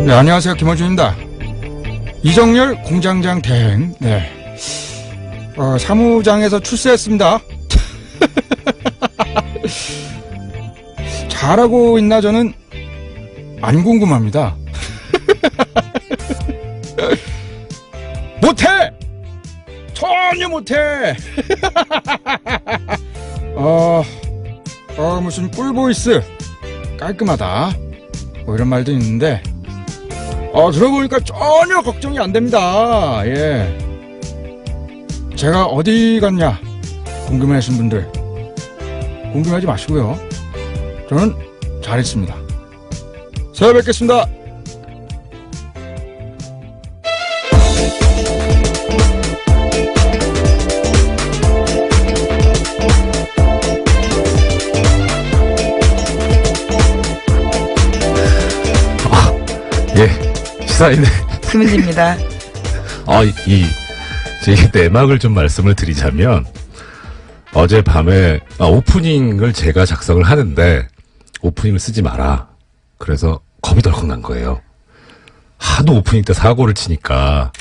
네, 안녕하세요. 김어준입니다. 이정열 공장장 대행. 네. 사무장에서 출세했습니다. 잘하고 있나 저는 안 궁금합니다. 못해! 전혀 못해! 무슨 꿀보이스 깔끔하다 뭐 이런 말도 있는데 들어보니까 전혀 걱정이 안 됩니다. 예. 제가 어디 갔냐 궁금해하신 분들 궁금하지 마시고요. 저는 잘했습니다. 새해 뵙겠습니다. 예, 시사인의 김은지입니다. 제 내막을 좀 말씀을 드리자면, 어젯밤에, 오프닝을 제가 작성을 하는데, 오프닝을 쓰지 마라. 그래서 겁이 덜컥 난 거예요. 하도 오프닝 때 사고를 치니까,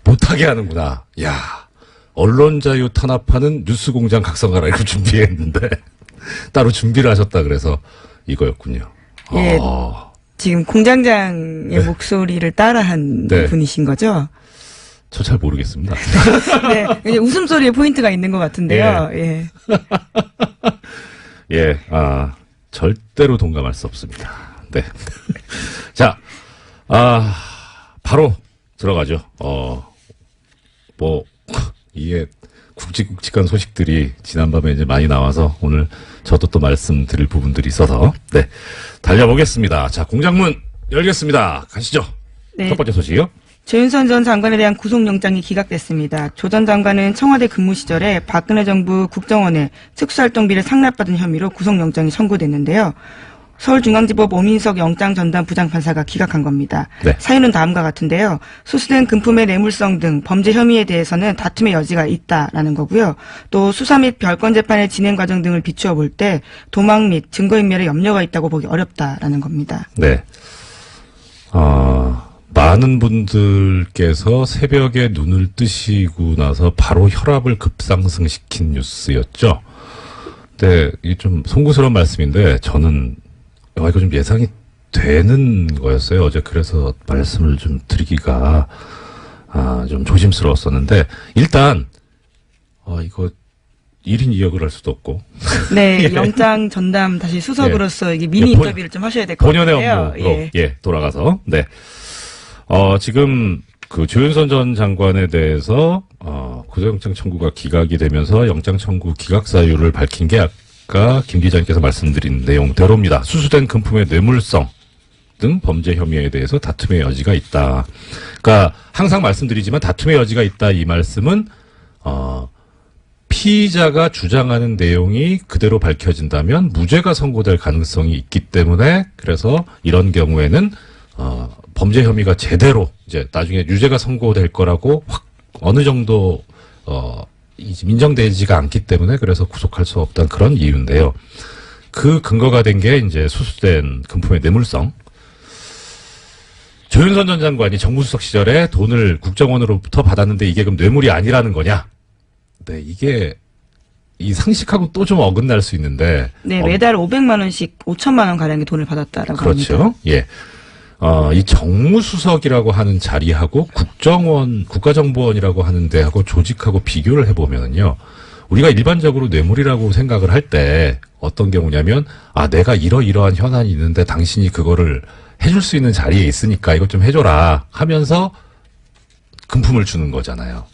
못하게 하는구나. 야, 언론 자유 탄압하는 뉴스공장 각성하라. 이거 준비했는데, 따로 준비를 하셨다 그래서 이거였군요. 예. 지금 공장장의 네. 목소리를 따라한 네. 분이신 거죠? 저 잘 모르겠습니다. 네. 이제 웃음소리에 포인트가 있는 것 같은데요. 예. 예, 절대로 동감할 수 없습니다. 네. 자, 바로 들어가죠. 이게 굵직굵직한 소식들이 지난밤에 이제 많이 나와서 오늘 저도 또 말씀드릴 부분들이 있어서, 네. 달려보겠습니다. 자, 공장문 열겠습니다. 가시죠. 네. 첫 번째 소식이요. 조윤선 전 장관에 대한 구속영장이 기각됐습니다. 조 전 장관은 청와대 근무 시절에 박근혜 정부 국정원에 특수활동비를 상납받은 혐의로 구속영장이 선고됐는데요. 서울중앙지법 오민석 영장전담 부장판사가 기각한 겁니다. 네. 사유는 다음과 같은데요. 수수된 금품의 뇌물성 등 범죄 혐의에 대해서는 다툼의 여지가 있다라는 거고요. 또 수사 및 별건 재판의 진행 과정 등을 비추어 볼 때 도망 및 증거인멸에 염려가 있다고 보기 어렵다라는 겁니다. 네. 많은 분들께서 새벽에 눈을 뜨시고 나서 바로 혈압을 급상승시킨 뉴스였죠. 근데 이게 좀 송구스러운 말씀인데 저는 이거 좀 예상이 되는 거였어요. 어제 그래서 말씀을 좀 드리기가 좀 조심스러웠었는데 일단 이거 1인 2역을 할 수도 없고 네, 예. 영장 전담 다시 수석으로서 이게 미니 인터뷰를 좀 하셔야 될 것 같아요. 본연의 업무로 돌아가서 네. 지금 그 조윤선 전 장관에 대해서 구속영장 청구가 기각이 되면서 영장 청구 기각 사유를 밝힌 게 아까 김 기자님께서 말씀드린 내용대로입니다. 수수된 금품의 뇌물성 등 범죄 혐의에 대해서 다툼의 여지가 있다. 그러니까 항상 말씀드리지만 다툼의 여지가 있다 이 말씀은 피의자가 주장하는 내용이 그대로 밝혀진다면 무죄가 선고될 가능성이 있기 때문에 그래서 이런 경우에는 범죄 혐의가 제대로 이제 나중에 유죄가 선고될 거라고 어느 정도 인정되지가 않기 때문에 그래서 구속할 수 없다는 그런 이유인데요. 그 근거가 된 게 이제 수수된 금품의 뇌물성. 조윤선 전 장관이 정무수석 시절에 돈을 국정원으로부터 받았는데 이게 그럼 뇌물이 아니라는 거냐? 네, 이게 이 상식하고 또 좀 어긋날 수 있는데. 네, 매달 500만 원씩 5천만 원 가량의 돈을 받았다라고 그렇죠. 합니다. 예. 이 정무수석이라고 하는 자리하고 국가정보원이라고 하는 데하고 조직하고 비교를 해보면요. 우리가 일반적으로 뇌물이라고 생각을 할 때 어떤 경우냐면, 내가 이러이러한 현안이 있는데 당신이 그거를 해줄 수 있는 자리에 있으니까 이것 좀 해줘라 하면서 금품을 주는 거잖아요.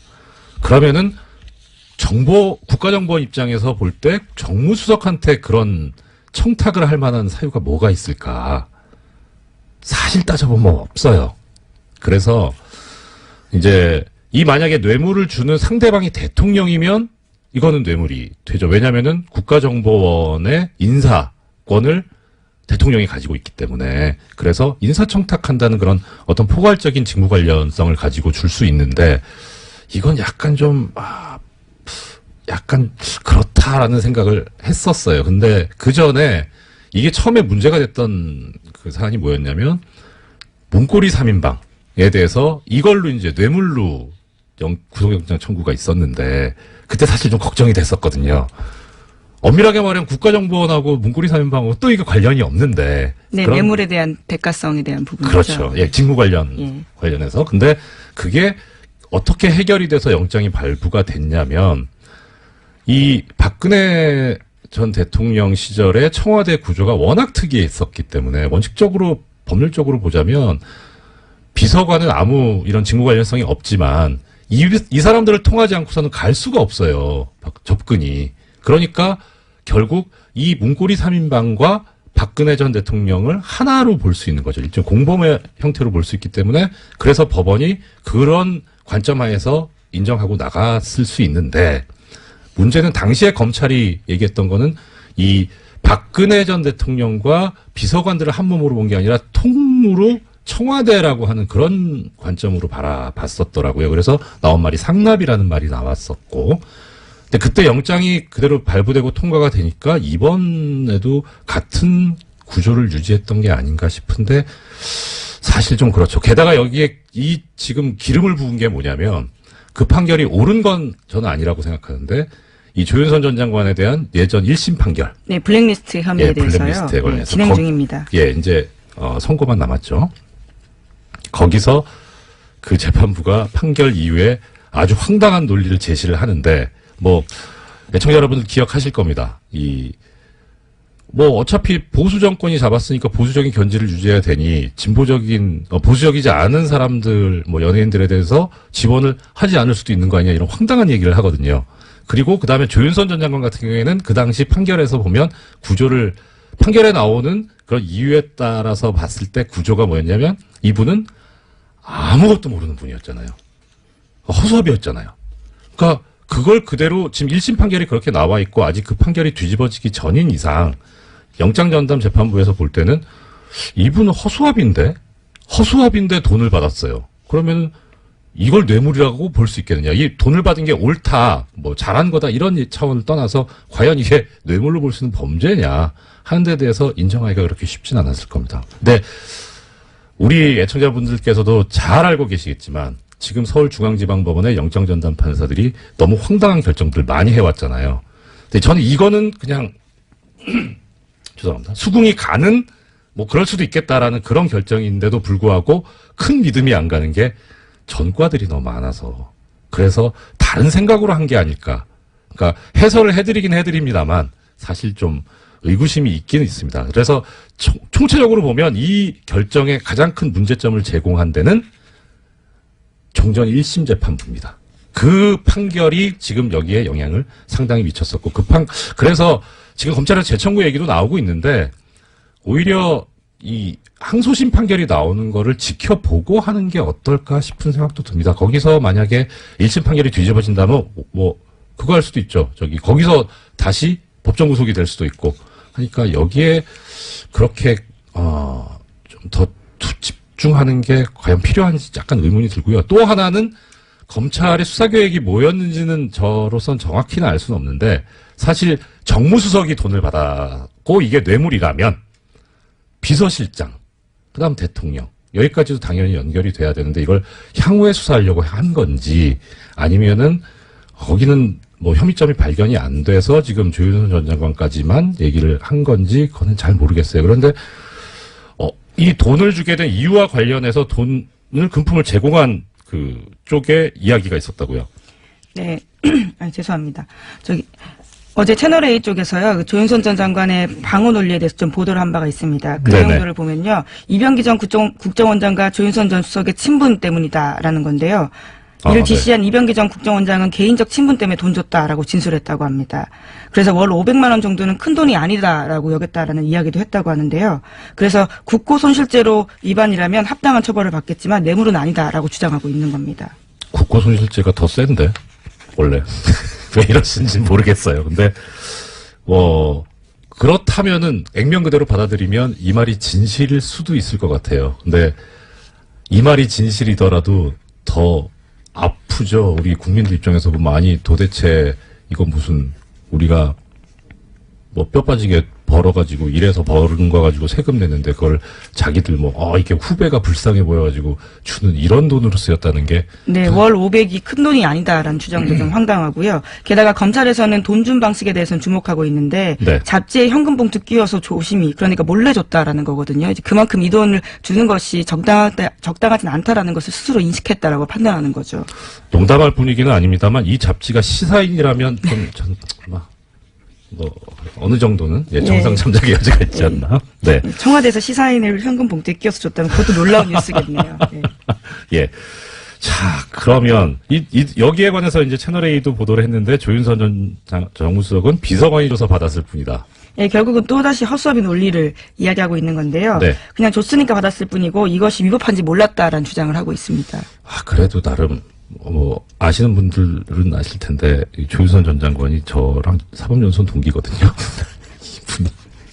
그러면은 국가정보원 입장에서 볼 때 정무수석한테 그런 청탁을 할 만한 사유가 뭐가 있을까? 사실 따져보면 없어요. 그래서 이제 만약에 뇌물을 주는 상대방이 대통령이면 이거는 뇌물이 되죠. 왜냐면은 국가정보원의 인사권을 대통령이 가지고 있기 때문에 그래서 인사청탁한다는 그런 어떤 포괄적인 직무 관련성을 가지고 줄 수 있는데 이건 약간 좀 약간 그렇다라는 생각을 했었어요. 근데 그 전에 이게 처음에 문제가 됐던 그 사안이 뭐였냐면 문고리 3인방에 대해서 이걸로 이제 뇌물로 구속영장 청구가 있었는데 그때 사실 좀 걱정이 됐었거든요. 엄밀하게 말하면 국가정보원하고 문고리 3인방하고 또 이게 관련이 없는데. 네, 뇌물에 대한 대가성에 대한 부분이죠. 그렇죠. 예, 직무 관련해서. 근데 그게 어떻게 해결이 돼서 영장이 발부가 됐냐면 이 박근혜 전 대통령 시절에 청와대 구조가 워낙 특이했었기 때문에 원칙적으로 법률적으로 보자면 비서관은 아무 이런 직무 관련성이 없지만 이 사람들을 통하지 않고서는 갈 수가 없어요. 접근이. 그러니까 결국 이 문고리 3인방과 박근혜 전 대통령을 하나로 볼 수 있는 거죠. 일종 공범의 형태로 볼 수 있기 때문에 그래서 법원이 그런 관점 하에서 인정하고 나갔을 수 있는데 문제는 당시에 검찰이 얘기했던 거는 이 박근혜 전 대통령과 비서관들을 한 몸으로 본 게 아니라 통으로 청와대라고 하는 그런 관점으로 바라봤었더라고요. 그래서 나온 말이 상납이라는 말이 나왔었고 근데 그때 영장이 그대로 발부되고 통과가 되니까 이번에도 같은 구조를 유지했던 게 아닌가 싶은데 사실 좀 그렇죠. 게다가 여기에 이 지금 기름을 부은 게 뭐냐면 그 판결이 옳은 건 저는 아니라고 생각하는데 이 조윤선 전 장관에 대한 예전 1심 판결. 네, 블랙리스트 혐의에 대해서요. 블랙리스트에 관해서. 진행 중입니다. 예, 이제 선고만 남았죠. 거기서 그 재판부가 판결 이후에 아주 황당한 논리를 제시를 하는데 뭐 애청자 여러분들 기억하실 겁니다. 어차피 보수 정권이 잡았으니까 보수적인 견지를 유지해야 되니 진보적인 보수적이지 않은 사람들 연예인들에 대해서 지원을 하지 않을 수도 있는 거 아니냐 이런 황당한 얘기를 하거든요. 그리고 그다음에 조윤선 전 장관 같은 경우에는 그 당시 판결에서 보면 판결에 나오는 그런 이유에 따라서 봤을 때 구조가 뭐였냐면 이분은 아무것도 모르는 분이었잖아요. 허수아비였잖아요. 그러니까 그걸 그대로 지금 1심 판결이 그렇게 나와 있고 아직 그 판결이 뒤집어지기 전인 이상 영장전담 재판부에서 볼 때는 이분은 허수아비인데 돈을 받았어요. 그러면 이걸 뇌물이라고 볼 수 있겠느냐. 이 돈을 받은 게 옳다, 잘한 거다 이런 차원을 떠나서 과연 이게 뇌물로 볼 수 있는 범죄냐 하는 데 대해서 인정하기가 그렇게 쉽진 않았을 겁니다. 근데 우리 애청자분들께서도 잘 알고 계시겠지만 지금 서울중앙지방법원의 영장전담 판사들이 너무 황당한 결정들을 많이 해왔잖아요. 근데 저는 이거는 그냥 죄송합니다. 수긍이 가는 그럴 수도 있겠다라는 그런 결정인데도 불구하고 큰 믿음이 안 가는 게 전과들이 너무 많아서 그래서 다른 생각으로 한 게 아닐까. 그러니까 해설을 해드리긴 해드립니다만 사실 좀 의구심이 있긴 있습니다. 그래서 총체적으로 보면 이 결정의 가장 큰 문제점을 제공한 데는 종전 1심 재판부입니다. 그 판결이 지금 여기에 영향을 상당히 미쳤었고 그래서 지금 검찰에서 재청구 얘기도 나오고 있는데 오히려 이 항소심 판결이 나오는 거를 지켜보고 하는 게 어떨까 싶은 생각도 듭니다. 거기서 만약에 1심 판결이 뒤집어진다면 그거 할 수도 있죠. 거기서 다시 법정 구속이 될 수도 있고 하니까 여기에 그렇게 좀 더 집중하는 게 과연 필요한지 약간 의문이 들고요. 또 하나는 검찰의 수사계획이 뭐였는지는 저로선 정확히는 알 수는 없는데 사실 정무수석이 돈을 받았고 이게 뇌물이라면 비서실장, 그다음 대통령 여기까지도 당연히 연결이 돼야 되는데 이걸 향후에 수사하려고 한 건지 아니면은 거기는 혐의점이 발견이 안 돼서 지금 조윤선 전 장관까지만 얘기를 한 건지 그거는 잘 모르겠어요. 그런데 이 돈을 주게 된 이유와 관련해서 금품을 제공한 그 쪽에 이야기가 있었다고요. 네, 죄송합니다. 어제 채널A 쪽에서요, 조윤선 전 장관의 방어 논리에 대해서 좀 보도를 한 바가 있습니다. 그 내용들을 보면요, 이병기 전 국정원장과 조윤선 전 수석의 친분 때문이다라는 건데요. 이를 지시한 이병기 전 국정원장은 개인적 친분 때문에 돈 줬다라고 진술했다고 합니다. 그래서 월 500만 원 정도는 큰 돈이 아니다라고 여겼다라는 이야기도 했다고 하는데요. 그래서 국고손실죄로 위반이라면 합당한 처벌을 받겠지만 뇌물은 아니다라고 주장하고 있는 겁니다. 국고손실죄가 더 센데 원래 왜 이러신지 모르겠어요. 근데 그렇다면은 액면 그대로 받아들이면 이 말이 진실일 수도 있을 것 같아요. 근데 이 말이 진실이더라도 더 아프죠. 우리 국민들 입장에서 보면 도대체 이건 무슨 우리가 뼈 빠지게 벌어가지고 일해서 벌은 거 가지고 세금 내는데 그걸 자기들 이게 후배가 불쌍해 보여가지고 주는 이런 돈으로 쓰였다는 게 네, 월 500이 큰 돈이 아니다라는 주장도 좀 황당하고요. 게다가 검찰에서는 돈 준 방식에 대해서는 주목하고 있는데 네. 잡지에 현금 봉투 끼워서 조심히 그러니까 몰래 줬다라는 거거든요. 이제 그만큼 이 돈을 주는 것이 적당하진 않다라는 것을 스스로 인식했다라고 판단하는 거죠. 농담할 분위기는 아닙니다만 이 잡지가 시사인이라면 어느 정도는 정상 참작의 여지가 있지 않나? 네. 청와대에서 시사인을 현금 봉투에 끼워서 줬다면 그것도 놀라운 뉴스겠네요. 네. 예. 자, 그러면 여기에 관해서 이제 채널A도 보도를 했는데 조윤선 전 정무수석은 비서관이 줘서 받았을 뿐이다. 예, 결국은 또다시 허수아비 논리를 이야기하고 있는 건데요. 네. 그냥 줬으니까 받았을 뿐이고 이것이 위법한지 몰랐다라는 주장을 하고 있습니다. 그래도 나름 아시는 분들은 아실 텐데 조윤선 전 장관이 저랑 사법연수원 동기거든요. 이분이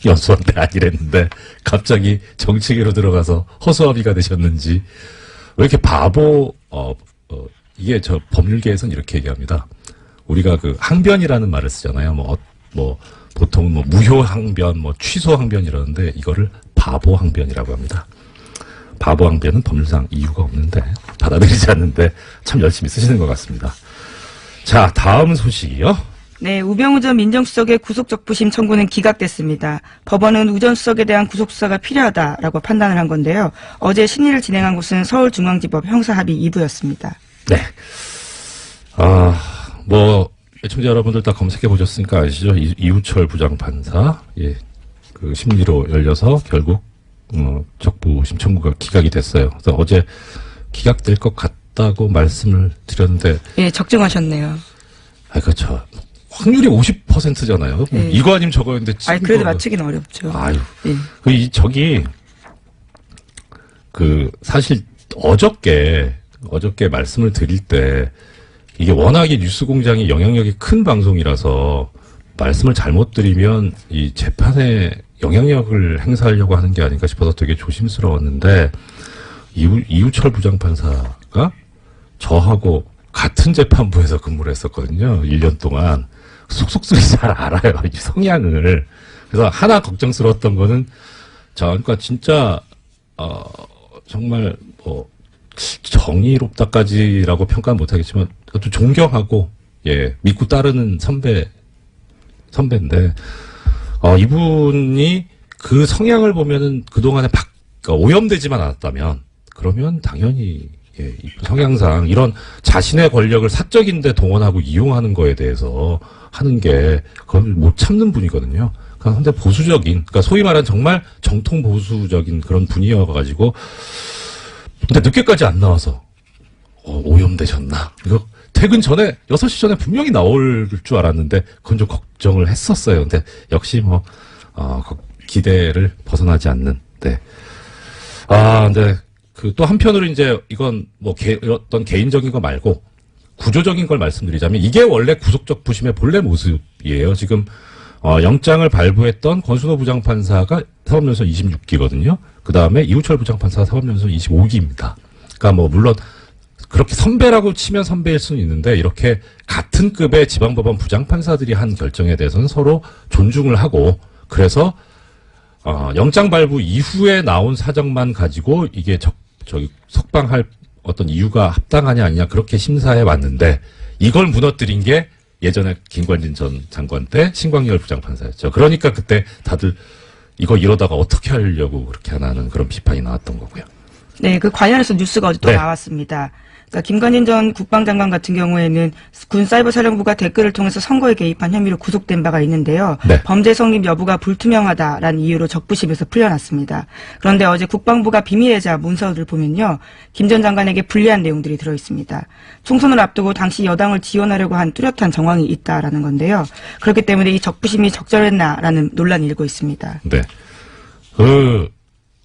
연수원대 아니랬는데 갑자기 정치계로 들어가서 허수아비가 되셨는지 왜 이렇게 이게 저 법률계에서는 이렇게 얘기합니다. 우리가 그 항변이라는 말을 쓰잖아요. 보통 무효 항변, 취소 항변 이러는데 이거를 바보 항변이라고 합니다. 바보 항변은 법률상 이유가 없는데 받아들이지 않는데 참 열심히 쓰시는 것 같습니다. 자, 다음 소식이요. 네, 우병우 전 민정수석의 구속적부심 청구는 기각됐습니다. 법원은 우 전 수석에 대한 구속수사가 필요하다라고 판단을 한 건데요. 어제 심리를 진행한 곳은 서울중앙지법 형사합의 2부였습니다. 네. 애청자 여러분들 다 검색해 보셨으니까 아시죠? 이우철 부장판사, 그 심리로 열려서 결국, 적부심 청구가 기각이 됐어요. 그래서 어제 기각될 것 같다고 말씀을 드렸는데. 예, 적중하셨네요. 그렇죠. 확률이 50%잖아요. 네. 이거 아니면 저거였는데. 그래도 맞추기는 어렵죠. 예. 사실 어저께 말씀을 드릴 때 이게 워낙에 뉴스공장이 영향력이 큰 방송이라서 말씀을 잘못 드리면 이 재판에 영향력을 행사하려고 하는 게 아닌가 싶어서 되게 조심스러웠는데 이우철 부장판사가 저하고 같은 재판부에서 근무를 했었거든요. 1년 동안. 속속들이 잘 알아요. 이 성향을. 그래서 하나 걱정스러웠던 거는 그러니까 진짜 정말 정의롭다까지라고 평가는 못하겠지만 또 존경하고 믿고 따르는 선배인데 이분이 그 성향을 보면은 그동안에 오염되지만 않았다면 그러면 당연히 성향상 이런 자신의 권력을 사적인데 동원하고 이용하는 거에 대해서 하는 게 그걸 못 참는 분이거든요. 그런데 그러니까 소위 말하는 정말 정통 보수적인 그런 분이어가지고 근데 늦게까지 안 나와서 오염되셨나? 이거 퇴근 전에 6시 전에 분명히 나올 줄 알았는데 그건 좀 걱정을 했었어요. 근데 역시 기대를 벗어나지 않는. 네. 근데 또 한편으로 이제 이건 어떤 개인적인 거 말고 구조적인 걸 말씀드리자면 이게 원래 구속적 부심의 본래 모습이에요. 지금 영장을 발부했던 권순호 부장판사가 사법연수원 26기거든요. 그 다음에 이우철 부장판사가 사법연수원 25기입니다. 그러니까 물론 그렇게 선배라고 치면 선배일 수는 있는데 이렇게 같은 급의 지방법원 부장판사들이 한 결정에 대해서는 서로 존중을 하고 그래서 영장 발부 이후에 나온 사정만 가지고 이게 석방할 어떤 이유가 합당하냐 아니냐 그렇게 심사해 왔는데 이걸 무너뜨린 게 예전에 김관진 전 장관 때 신광열 부장판사였죠. 그러니까 그때 다들 이거 이러다가 어떻게 하려고 그렇게 하나는 그런 비판이 나왔던 거고요. 네, 그 관련해서 뉴스가 어제 또 네. 나왔습니다. 그러니까 김관진 전 국방장관 같은 경우에는 군사이버사령부가 댓글을 통해서 선거에 개입한 혐의로 구속된 바가 있는데요. 네. 범죄 성립 여부가 불투명하다라는 이유로 적부심에서 풀려났습니다. 그런데 어제 국방부가 비밀예자 문서를 보면요. 김 전 장관에게 불리한 내용들이 들어있습니다. 총선을 앞두고 당시 여당을 지원하려고 한 뚜렷한 정황이 있다라는 건데요. 그렇기 때문에 이 적부심이 적절했나라는 논란이 일고 있습니다. 네.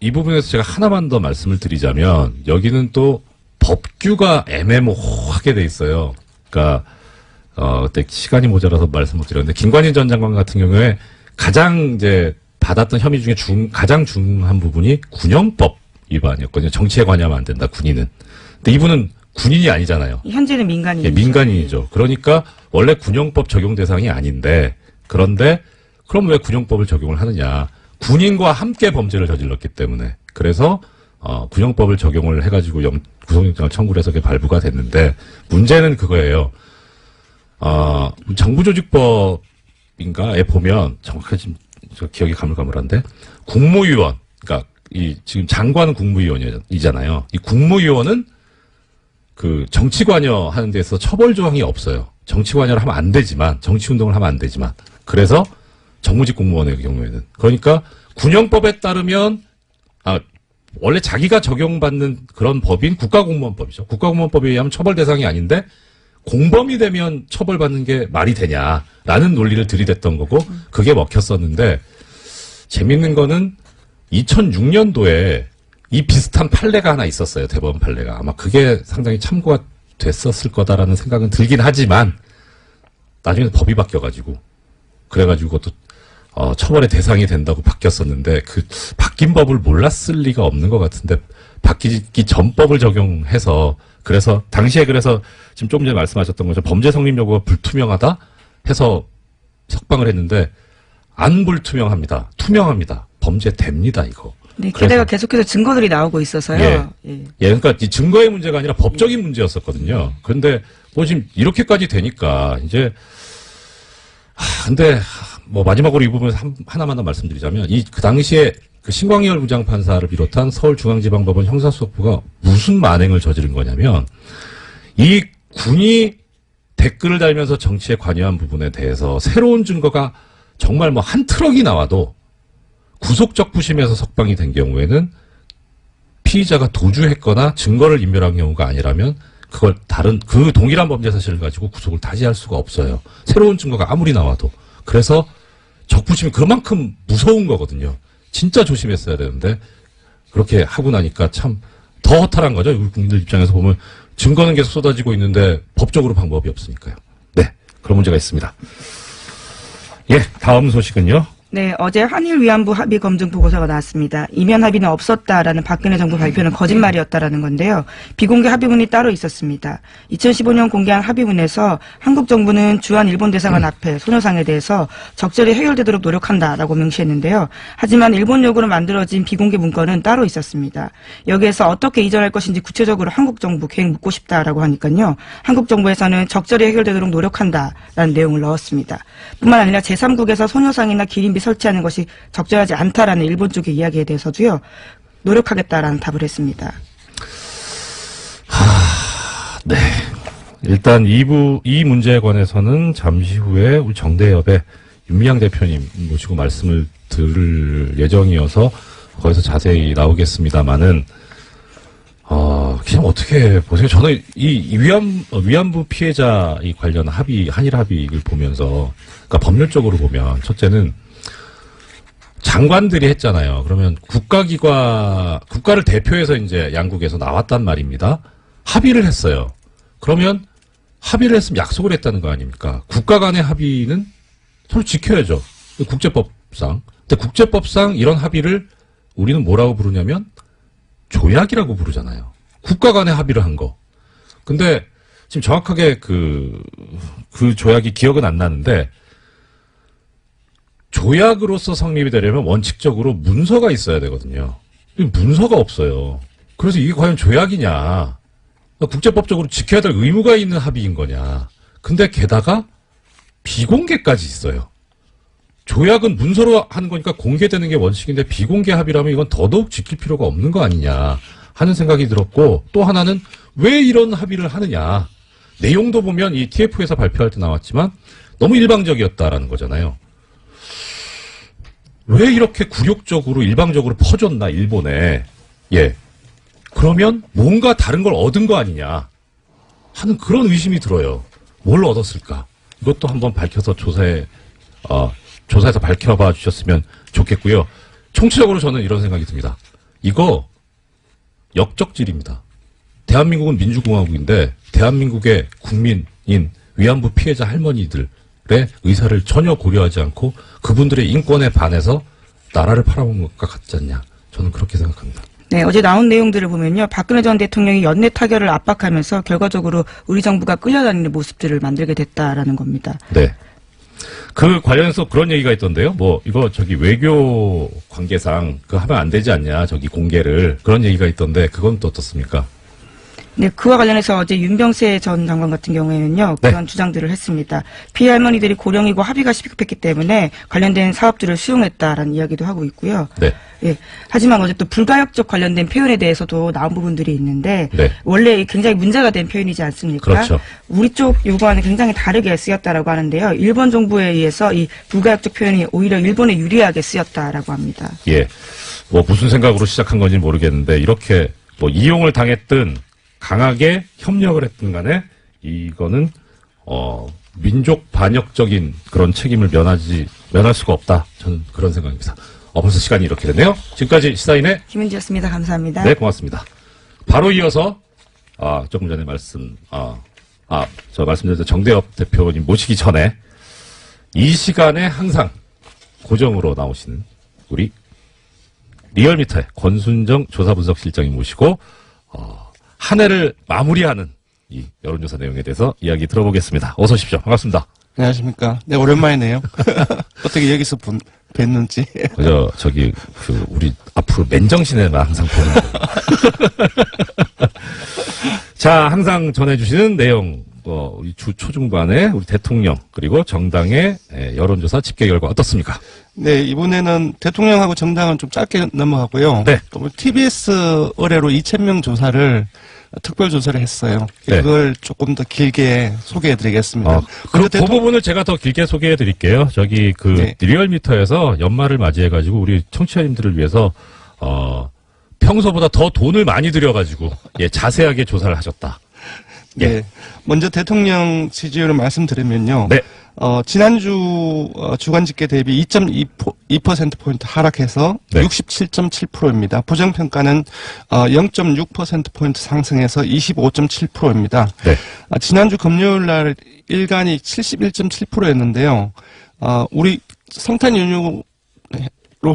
이 부분에서 제가 하나만 더 말씀을 드리자면 여기는 또 법규가 애매모호하게 돼 있어요. 그러니까 그때 시간이 모자라서 말씀 못 드렸는데 김관진 전 장관 같은 경우에 가장 이제 받았던 혐의 중에 가장 중한 부분이 군형법 위반이었거든요. 정치에 관여하면 안 된다. 군인은. 근데 이분은 군인이 아니잖아요. 현재는 민간인이죠. 민간인이죠. 그러니까 원래 군형법 적용 대상이 아닌데 그런데 그럼 왜 군형법을 적용을 하느냐? 군인과 함께 범죄를 저질렀기 때문에. 그래서 군형법을 적용을 해가지고 구속영장을 청구를 해서 그게 발부가 됐는데 문제는 그거예요. 정부조직법인가에 보면 정확하게 지금 저 기억이 가물가물한데 국무위원, 그러니까 이 지금 장관은 국무위원이잖아요. 이 국무위원은 그 정치 관여하는 데서 처벌 조항이 없어요. 정치 관여를 하면 안 되지만, 정치 운동을 하면 안 되지만. 그래서 정무직 공무원의 경우에는. 그러니까 군형법에 따르면 원래 자기가 적용받는 그런 법인 국가공무원법이죠. 국가공무원법에 의하면 처벌 대상이 아닌데 공범이 되면 처벌받는 게 말이 되냐라는 논리를 들이댔던 거고 그게 먹혔었는데 재밌는 거는 2006년도에 이 비슷한 판례가 하나 있었어요. 대법원 판례가. 아마 그게 상당히 참고가 됐었을 거다라는 생각은 들긴 하지만 나중에 법이 바뀌어가지고 그래가지고 또 처벌의 대상이 된다고 바뀌었었는데 그 바뀐 법을 몰랐을 리가 없는 것 같은데 바뀌기 전 법을 적용해서 그래서 당시에 그래서 지금 조금 전에 말씀하셨던 거죠. 범죄 성립 여부가 불투명하다 해서 석방을 했는데 안 불투명합니다. 투명합니다. 범죄됩니다 이거. 네, 게다가 계속해서 증거들이 나오고 있어서요. 예, 그러니까 이 증거의 문제가 아니라 법적인 문제였었거든요. 그런데 뭐 지금 이렇게까지 되니까 이제 근데 뭐 마지막으로 이 부분에서 하나만 더 말씀드리자면 그 당시에 그 신광열 부장판사를 비롯한 서울중앙지방법원 형사수석부가 무슨 만행을 저지른 거냐면 이 군이 댓글을 달면서 정치에 관여한 부분에 대해서 새로운 증거가 정말 뭐 한 트럭이 나와도 구속적 부심에서 석방이 된 경우에는 피의자가 도주했거나 증거를 인멸한 경우가 아니라면 그걸 그 동일한 범죄 사실을 가지고 구속을 다시 할 수가 없어요. 새로운 증거가 아무리 나와도. 그래서 적부심이 그만큼 무서운 거거든요. 진짜 조심했어야 되는데 그렇게 하고 나니까 참 더 허탈한 거죠. 우리 국민들 입장에서 보면 증거는 계속 쏟아지고 있는데 법적으로 방법이 없으니까요. 네, 그런 문제가 있습니다. 예, 다음 소식은요. 네, 어제 한일 위안부 합의 검증 보고서가 나왔습니다. 이면 합의는 없었다라는 박근혜 정부 발표는 거짓말이었다라는 건데요. 비공개 합의문이 따로 있었습니다. 2015년 공개한 합의문에서 한국 정부는 주한 일본 대사관 앞에 소녀상에 대해서 적절히 해결되도록 노력한다라고 명시했는데요. 하지만 일본 요구로 만들어진 비공개 문건은 따로 있었습니다. 여기에서 어떻게 이전할 것인지 구체적으로 한국 정부 계획 묻고 싶다라고 하니까요. 한국 정부에서는 적절히 해결되도록 노력한다라는 내용을 넣었습니다. 뿐만 아니라 제3국에서 소녀상이나 기린비 설치하는 것이 적절하지 않다라는 일본 쪽의 이야기에 대해서도요. 노력하겠다라는 답을 했습니다. 네. 일단 이 문제에 관해서는 잠시 후에 우리 정대협의 윤미향 대표님 모시고 말씀을 들을 예정이어서 거기서 자세히 나오겠습니다만은 그냥 어떻게 보세요? 저는 이 위안부 피해자 이 관련 합의, 한일 합의를 보면서, 그러니까 법률적으로 보면, 첫째는 장관들이 했잖아요. 그러면 국가를 대표해서 이제 양국에서 나왔단 말입니다. 합의를 했어요. 그러면 합의를 했으면 약속을 했다는 거 아닙니까? 국가 간의 합의는 서로 지켜야죠. 국제법상. 근데 국제법상 이런 합의를 우리는 뭐라고 부르냐면 조약이라고 부르잖아요. 국가 간의 합의를 한 거. 근데 지금 정확하게 그 조약이 기억은 안 나는데 조약으로서 성립이 되려면 원칙적으로 문서가 있어야 되거든요. 문서가 없어요. 그래서 이게 과연 조약이냐. 국제법적으로 지켜야 될 의무가 있는 합의인 거냐. 근데 게다가 비공개까지 있어요. 조약은 문서로 하는 거니까 공개되는 게 원칙인데 비공개 합의라면 이건 더더욱 지킬 필요가 없는 거 아니냐 하는 생각이 들었고 또 하나는 왜 이런 합의를 하느냐. 내용도 보면 이 TF에서 발표할 때 나왔지만 너무 일방적이었다라는 거잖아요. 왜 이렇게 굴욕적으로 일방적으로 퍼줬나 일본에. 예. 그러면 뭔가 다른 걸 얻은 거 아니냐 하는 그런 의심이 들어요. 뭘 얻었을까? 이것도 한번 밝혀서 조사해서 밝혀봐 주셨으면 좋겠고요. 총체적으로 저는 이런 생각이 듭니다. 이거 역적질입니다. 대한민국은 민주공화국인데 대한민국의 국민인 위안부 피해자 할머니들의 의사를 전혀 고려하지 않고 그분들의 인권에 반해서 나라를 팔아먹은 것과 같지 않냐. 저는 그렇게 생각합니다. 네, 어제 나온 내용들을 보면요. 박근혜 전 대통령이 연내 타결을 압박하면서 결과적으로 우리 정부가 끌려다니는 모습들을 만들게 됐다라는 겁니다. 네. 그 관련해서 그런 얘기가 있던데요. 뭐 이거 저기 외교 관계상 그 하면 안 되지 않냐, 저기 공개를, 그런 얘기가 있던데 그건 또 어떻습니까? 네, 그와 관련해서 어제 윤병세 전 장관 같은 경우에는요, 네. 그런 주장들을 했습니다. 피해 할머니들이 고령이고 합의가 시급했기 때문에 관련된 사업들을 수용했다라는 이야기도 하고 있고요. 네. 예. 하지만 어제 또 불가역적 관련된 표현에 대해서도 나온 부분들이 있는데, 네. 원래 굉장히 문제가 된 표현이지 않습니까? 그렇죠. 우리 쪽 요구와는 굉장히 다르게 쓰였다라고 하는데요. 일본 정부에 의해서 이 불가역적 표현이 오히려 일본에 유리하게 쓰였다라고 합니다. 예. 뭐 무슨 생각으로 시작한 건지 모르겠는데 이렇게 뭐 이용을 당했든 강하게 협력을 했든 간에 이거는 민족 반역적인 그런 책임을 면할 수가 없다. 저는 그런 생각입니다. 벌써 시간이 이렇게 됐네요. 지금까지 시사인의 김은지였습니다. 감사합니다. 네, 고맙습니다. 바로 이어서 조금 전에 저 말씀드렸던 정대협 대표님 모시기 전에 이 시간에 항상 고정으로 나오시는 우리 리얼미터의 권순정 조사분석실장님 모시고 한 해를 마무리하는 이 여론조사 내용에 대해서 이야기 들어보겠습니다. 어서 오십시오. 반갑습니다. 안녕하십니까. 네, 오랜만이네요. 어떻게 여기서 뵀는지. 우리 앞으로 맨정신에만 항상 보는 거. 자, 항상 전해주시는 내용, 우리 주 초중반에 우리 대통령, 그리고 정당의 여론조사 집계 결과 어떻습니까? 네, 이번에는 대통령하고 정당은 좀 짧게 넘어가고요. 네. 또 TBS 의뢰로 2,000명 조사를 특별 조사를 했어요. 네. 그걸 조금 더 길게 소개해드리겠습니다. 그 부분을 제가 더 길게 소개해 드릴게요. 네. 리얼미터에서 연말을 맞이해가지고 우리 청취자님들을 위해서, 평소보다 더 돈을 많이 들여가지고, 자세하게 조사를 하셨다. 예. 네. 먼저 대통령 지지율을 말씀드리면요. 네. 지난주 주간 집계 대비 2.2%포인트 하락해서 네. 67.7%입니다. 부정평가는 0.6%포인트 상승해서 25.7%입니다. 네. 지난주 금요일 날 일간이 71.7%였는데요. 우리 성탄 연휴로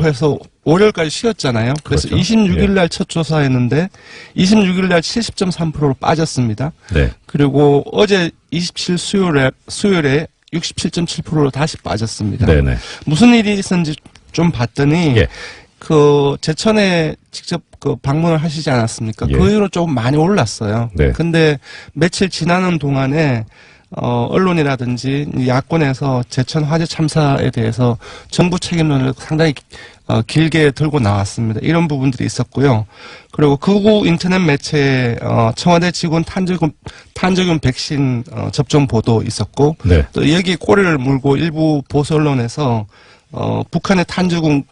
해서 월요일까지 쉬었잖아요. 그래서 그렇죠. 26일 날 첫 조사했는데 26일 날 70.3%로 빠졌습니다. 네. 그리고 어제 27 수요일에 67.7%로 다시 빠졌습니다. 네네. 무슨 일이 있었는지 좀 봤더니 예. 제천에 직접 방문을 하시지 않았습니까? 예. 그 이후로 조금 많이 올랐어요. 네. 근데 며칠 지나는 동안에 언론이라든지 야권에서 제천 화재 참사에 대해서 정부 책임론을 상당히 길게 들고 나왔습니다. 이런 부분들이 있었고요. 그리고 극우 인터넷 매체에 청와대 직원 탄저균 백신 접종 보도 있었고, 네. 또 여기에 꼬리를 물고 일부 보수 언론에서 북한의 탄저균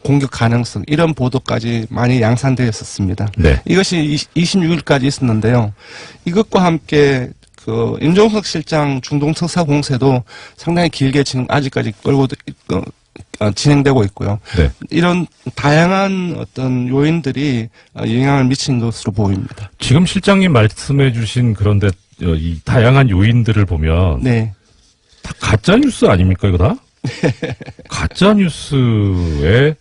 공격 가능성 이런 보도까지 많이 양산되었었습니다. 네. 이것이 26일까지 있었는데요. 이것과 함께 임종석 실장 중동 특사 공세도 상당히 길게 지금 아직까지 진행되고 있고요. 네. 이런 다양한 어떤 요인들이 영향을 미친 것으로 보입니다. 지금 실장님 말씀해 주신 그런데 이 다양한 요인들을 보면 네. 다 가짜 뉴스 아닙니까, 이거 다? 가짜 뉴스로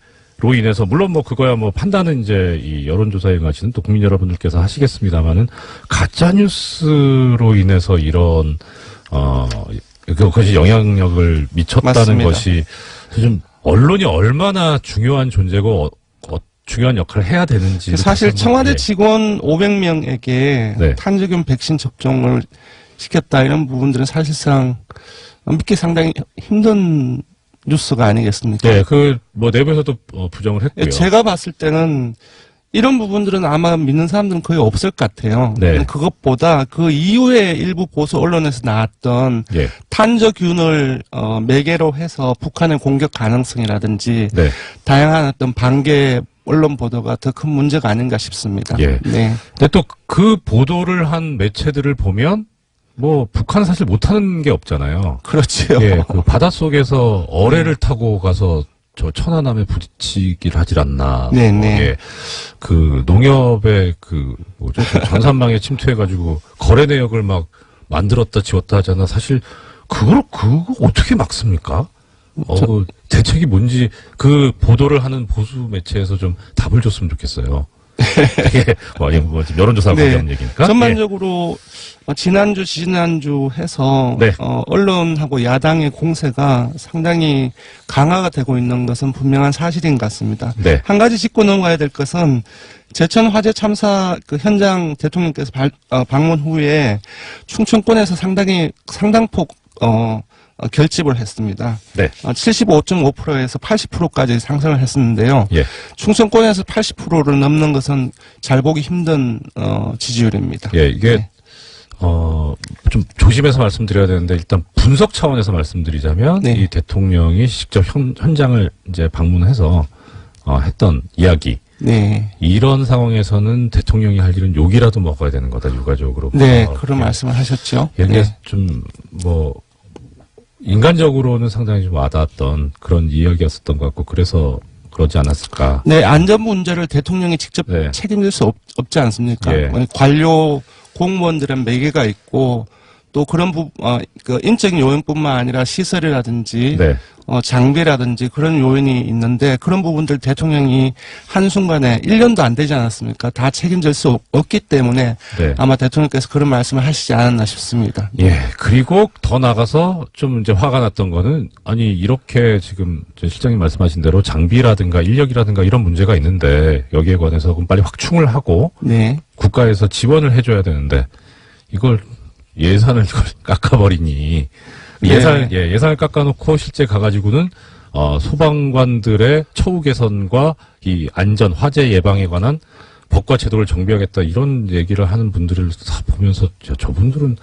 인해서 물론 뭐 그거야 뭐 판단은 이제 이 여론조사에 응하시는 또 국민 여러분들께서 하시겠습니다만은 가짜 뉴스로 인해서 이런 그것이 영향력을 미쳤다는 맞습니다. 것이 좀 언론이 얼마나 중요한 존재고 중요한 역할을 해야 되는지 사실 청와대 직원 500명에게 네. 탄저균 백신 접종을 시켰다 이런 부분들은 사실상 믿기 상당히 힘든 뉴스가 아니겠습니까? 네, 뭐 내부에서도 부정을 했고요. 제가 봤을 때는 이런 부분들은 아마 믿는 사람들은 거의 없을 것 같아요. 네. 그것보다 그 이후에 일부 보수 언론에서 나왔던 예. 탄저균을 매개로 해서 북한의 공격 가능성이라든지 네. 다양한 어떤 반개 언론 보도가 더 큰 문제가 아닌가 싶습니다. 예. 네. 근데 또 그 보도를 한 매체들을 보면 뭐 북한은 사실 못하는 게 없잖아요. 그렇죠. 예, 그 바닷속에서 어뢰를 타고 가서 저 천안함에 부딪히길 하질 않나. 네네. 예, 그 농협의 그 전산망에 침투해가지고 거래 내역을 막 만들었다 지웠다 하잖아. 사실 그거 어떻게 막습니까? 대책이 뭔지 그 보도를 하는 보수 매체에서 좀 답을 줬으면 좋겠어요. 이게 뭐 지금 여론조사하고 네. 관계없는 얘기니까. 전반적으로 지난주, 지난주 해서 네. 언론하고 야당의 공세가 상당히 강화가 되고 있는 것은 분명한 사실인 것 같습니다. 네. 한 가지 짚고 넘어가야 될 것은 제천 화재 참사 그 현장 대통령께서 방문 후에 충청권에서 상당폭 결집을 했습니다. 네. 75.5%에서 80%까지 상승을 했었는데요. 예. 충청권에서 80%를 넘는 것은 잘 보기 힘든 지지율입니다. 예, 이게 네. 좀 조심해서 말씀드려야 되는데 일단 분석 차원에서 말씀드리자면 네. 이 대통령이 직접 현장을 이제 방문해서 했던 이야기. 네. 이런 상황에서는 대통령이 할 일은 욕이라도 먹어야 되는 거다, 유가족으로. 네, 그런 말씀을 하셨죠. 이게 네. 좀 인간적으로는 상당히 좀 와닿았던 그런 이야기였었던 것 같고, 그래서 그러지 않았을까. 네, 안전 문제를 대통령이 직접 네. 책임질 수 없지 않습니까? 예. 관료 공무원들은 매개가 있고 또 그런 그 인적인 요인뿐만 아니라 시설이라든지 네. 장비라든지 그런 요인이 있는데 그런 부분들 대통령이 한순간에 1년도 안 되지 않았습니까? 다 책임질 수 없기 때문에 네. 아마 대통령께서 그런 말씀을 하시지 않았나 싶습니다. 예. 그리고 더 나가서 좀 이제 화가 났던 거는, 아니, 이렇게 지금 실장님 말씀하신 대로 장비라든가 인력이라든가 이런 문제가 있는데 여기에 관해서 그럼 빨리 확충을 하고 네. 국가에서 지원을 해줘야 되는데 이걸 예산을 이걸 깎아버리니 예산을 깎아놓고 실제 가가지고는 소방관들의 처우 개선과 이 안전 화재 예방에 관한 법과 제도를 정비하겠다 이런 얘기를 하는 분들을 다 보면서 저분들은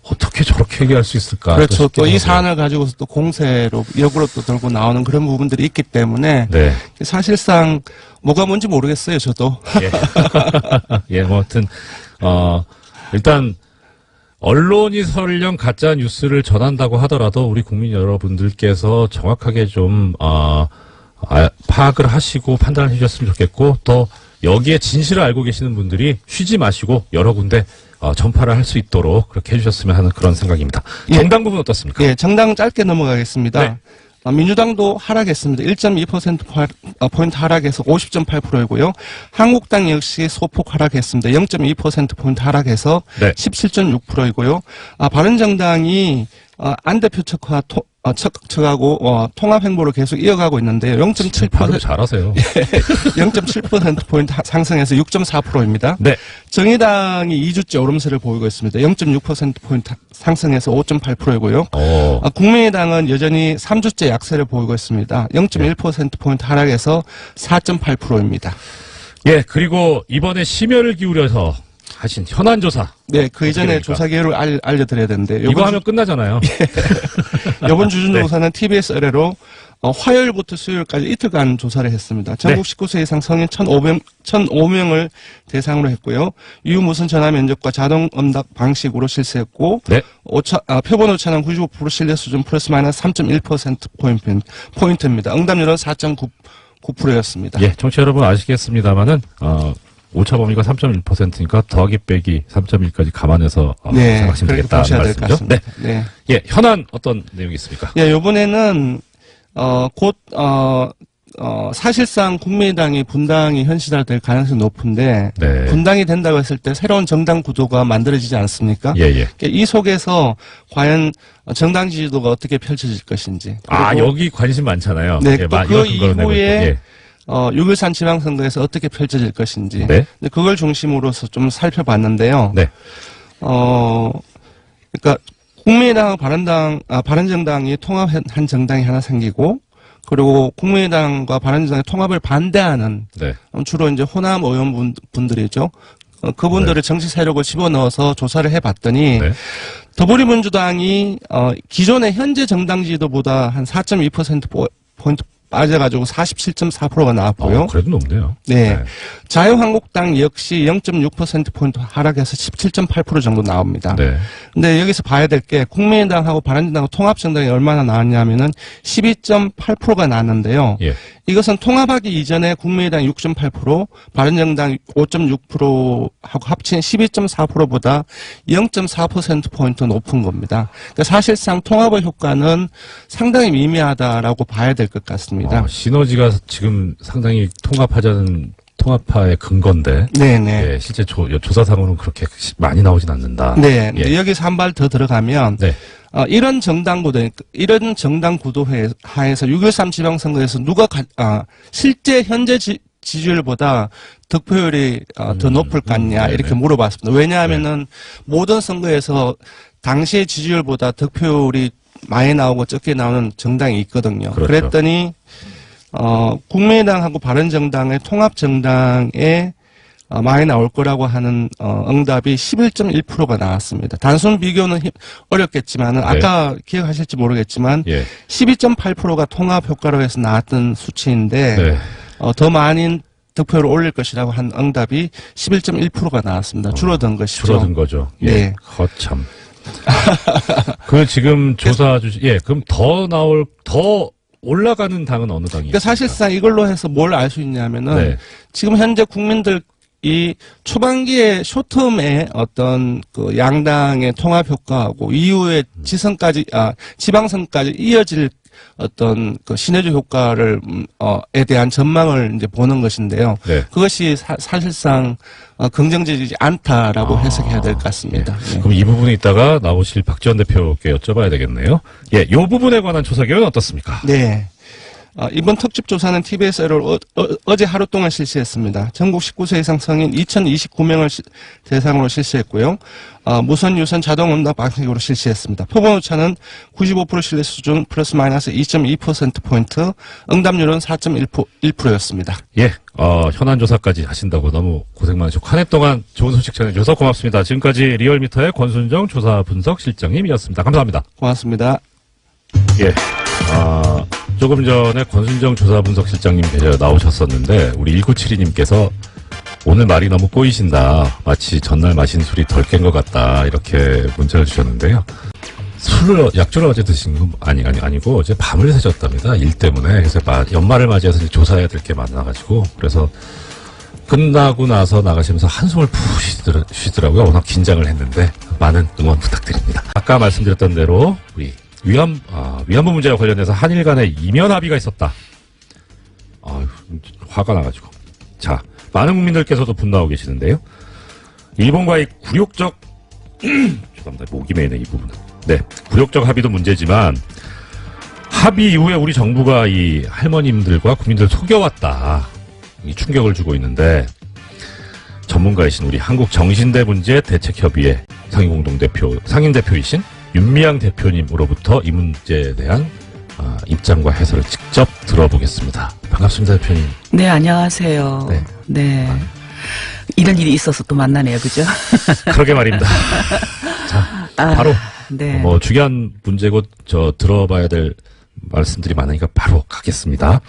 어떻게 저렇게 얘기할 수 있을까? 그렇죠. 또 이 싶기도 하고요. 사안을 가지고서 또 공세로 역으로 또 들고 나오는 그런 부분들이 있기 때문에 네. 사실상 뭐가 뭔지 모르겠어요. 저도. 예, 뭐, 하여튼, 일단, 언론이 설령 가짜 뉴스를 전한다고 하더라도 우리 국민 여러분들께서 정확하게 좀, 파악을 하시고 판단을 해주셨으면 좋겠고, 또, 여기에 진실을 알고 계시는 분들이 쉬지 마시고 여러 군데, 전파를 할 수 있도록 그렇게 해주셨으면 하는 그런 생각입니다. 예. 정당 부분 어떻습니까? 예, 정당 짧게 넘어가겠습니다. 네. 민주당도 하락했습니다. 1.2%포인트 하락해서 50.8%이고요. 한국당 역시 소폭 하락했습니다. 0.2%포인트 하락해서 네. 17.6%이고요. 바른정당이 안 대표 척하고 통합 행보를 계속 이어가고 있는데요. 발음 잘하세요. 0.7%포인트 상승해서 6.4%입니다. 네. 정의당이 2주째 오름세를 보이고 있습니다. 0.6%포인트 상승해서 5.8%이고요. 국민의당은 여전히 3주째 약세를 보이고 있습니다. 0.1%포인트 하락해서 4.8%입니다. 예, 그리고 이번에 심혈을 기울여서 하신 현안조사. 네, 그 이전에 됩니까? 조사 개요를 알려드려야 되는데. 이거 하면 끝나잖아요. 이번 주준조사는 TBS 의뢰로 화요일부터 수요일까지 이틀간 조사를 했습니다. 전국 19세 이상 성인 1,005명을 대상으로 했고요. 유무선 전화 면접과 자동 응답 방식으로 실시했고, 네. 표본 오차는 95% 신뢰 수준 플러스 마이너스 3.1%포인트입니다. 응답률은 4.9%였습니다. 예, 청취자 여러분 아시겠습니다만은, 오차 범위가 3.1%니까 더하기 빼기 3.1까지 감안해서 네, 생각하시면 그렇게 되겠다는 보셔야 될 것 말씀이죠. 같습니다. 네. 예, 현안 어떤 내용이 있습니까? 예, 요번에는, 사실상 국민의당이 분당이 현실화될 가능성이 높은데, 네. 분당이 된다고 했을 때 새로운 정당 구도가 만들어지지 않습니까? 예, 예. 이 속에서 과연 정당 지지도가 어떻게 펼쳐질 것인지. 그리고 여기 관심 많잖아요. 네, 예, 또 이거 그 근거로 내고 이후에 있고, 예. 6.13 지방선거에서 어떻게 펼쳐질 것인지. 네. 근데 그걸 중심으로서 좀 살펴봤는데요. 네. 그러니까 국민의당하고 바른정당이 통합한 정당이 하나 생기고, 그리고 국민의당과 바른정당의 통합을 반대하는 네. 주로 이제 호남 의원분들이죠. 그분들의 정치 세력을 집어넣어서 조사를 해봤더니 네. 더불어민주당이 기존의 현재 정당 지지도보다 한 4.2%포인트 빠져가지고 47.4%가 나왔고요. 그래도 높네요. 네. 자유한국당 역시 0.6%포인트 하락해서 17.8% 정도 나옵니다. 네. 근데 여기서 봐야 될 게 국민의당하고 바른정당 통합정당이 얼마나 나왔냐면은 12.8%가 나왔는데요. 예. 이것은 통합하기 이전에 국민의당 6.8%, 바른정당 5.6%하고 합친 12.4%보다 0.4%포인트 높은 겁니다. 그러니까 사실상 통합의 효과는 상당히 미미하다라고 봐야 될 것 같습니다. 시너지가 지금 상당히 통합하자는 통합파의 근거인데. 네네. 예, 실제 조사상으로는 그렇게 많이 나오진 않는다. 네. 예. 여기서 한 발 더 들어가면 네. 이런 정당 구도 하에서 6.13 지방선거에서 누가 실제 현재 지지율보다 득표율이 더 높을 것 같냐 네네. 이렇게 물어봤습니다. 왜냐하면은 모든 선거에서 당시의 지지율보다 득표율이 많이 나오고 적게 나오는 정당이 있거든요. 그렇죠. 그랬더니 국민의당하고 바른정당의 통합정당에 많이 나올 거라고 하는 응답이 11.1%가 나왔습니다. 단순 비교는 어렵겠지만은 네. 아까 기억하실지 모르겠지만 예. 12.8%가 통합 효과로 해서 나왔던 수치인데 네. 더 많은 득표를 올릴 것이라고 한 응답이 11.1%가 나왔습니다. 줄어든 것이죠. 줄어든 거죠. 예. 네. 거참. 그 지금 조사 그럼 더 올라가는 당은 어느 당이? 그러니까 사실상 이걸로 해서 뭘 알 수 있냐면은 네. 지금 현재 국민들 이 초반기에 쇼텀의 어떤 그 양당의 통합 효과하고 이후에 지방선까지 이어질 어떤 그 시너지 효과를 에 대한 전망을 이제 보는 것인데요. 네. 그것이 사실상 긍정적이지 않다라고 해석해야 될 것 같습니다. 예. 그럼 이 부분에 있다가 나오실 박지원 대표께 여쭤봐야 되겠네요. 예, 요 부분에 관한 조사 결과는 어떻습니까? 네. 이번 특집조사는 TBS를 어제 하루 동안 실시했습니다. 전국 19세 이상 성인 2029명을 대상으로 실시했고요. 무선, 유선, 자동 응답 방식으로 실시했습니다. 표본 오차는 95% 신뢰 수준 플러스 마이너스 2.2%포인트, 응답률은 4.1%였습니다. 예, 현안 조사까지 하신다고 너무 고생 많으셨고, 한 해 동안 좋은 소식 전해주셔서 고맙습니다. 지금까지 리얼미터의 권순정 조사 분석 실장님이었습니다. 감사합니다. 고맙습니다. 예, 조금 전에 권순정 조사 분석 실장님 나오셨었는데, 우리 1972님께서 오늘 말이 너무 꼬이신다. 마치 전날 마신 술이 덜 깬 것 같다. 이렇게 문자를 주셨는데요. 약주를 어제 드신 건 아니고 어제 밤을 새셨답니다. 일 때문에. 그래서 연말을 맞이해서 이제 조사해야 될 게 많아가지고. 그래서 끝나고 나서 나가시면서 한숨을 푹 쉬더라고요. 워낙 긴장을 했는데 많은 응원 부탁드립니다. 아까 말씀드렸던 대로 우리 위안부 문제와 관련해서 한일 간에 이면 합의가 있었다. 화가 나가지고. 자, 많은 국민들께서도 분노하고 계시는데요. 일본과의 굴욕적 죄송합니다. 목이 메이네 이 부분은. 네, 굴욕적 합의도 문제지만 합의 이후에 우리 정부가 이 할머님들과 국민들을 속여왔다. 이 충격을 주고 있는데 전문가이신 우리 한국정신대문제 대책협의회 상임대표이신 윤미향 대표님으로부터 이 문제에 대한 입장과 해설을 직접 들어보겠습니다. 반갑습니다, 대표님. 네, 안녕하세요. 네. 이런 일이 있어서 또 만나네요, 그죠? 그러게 말입니다. 자, 바로 네. 중요한 문제고 들어봐야 될 말씀들이 많으니까 바로 가겠습니다.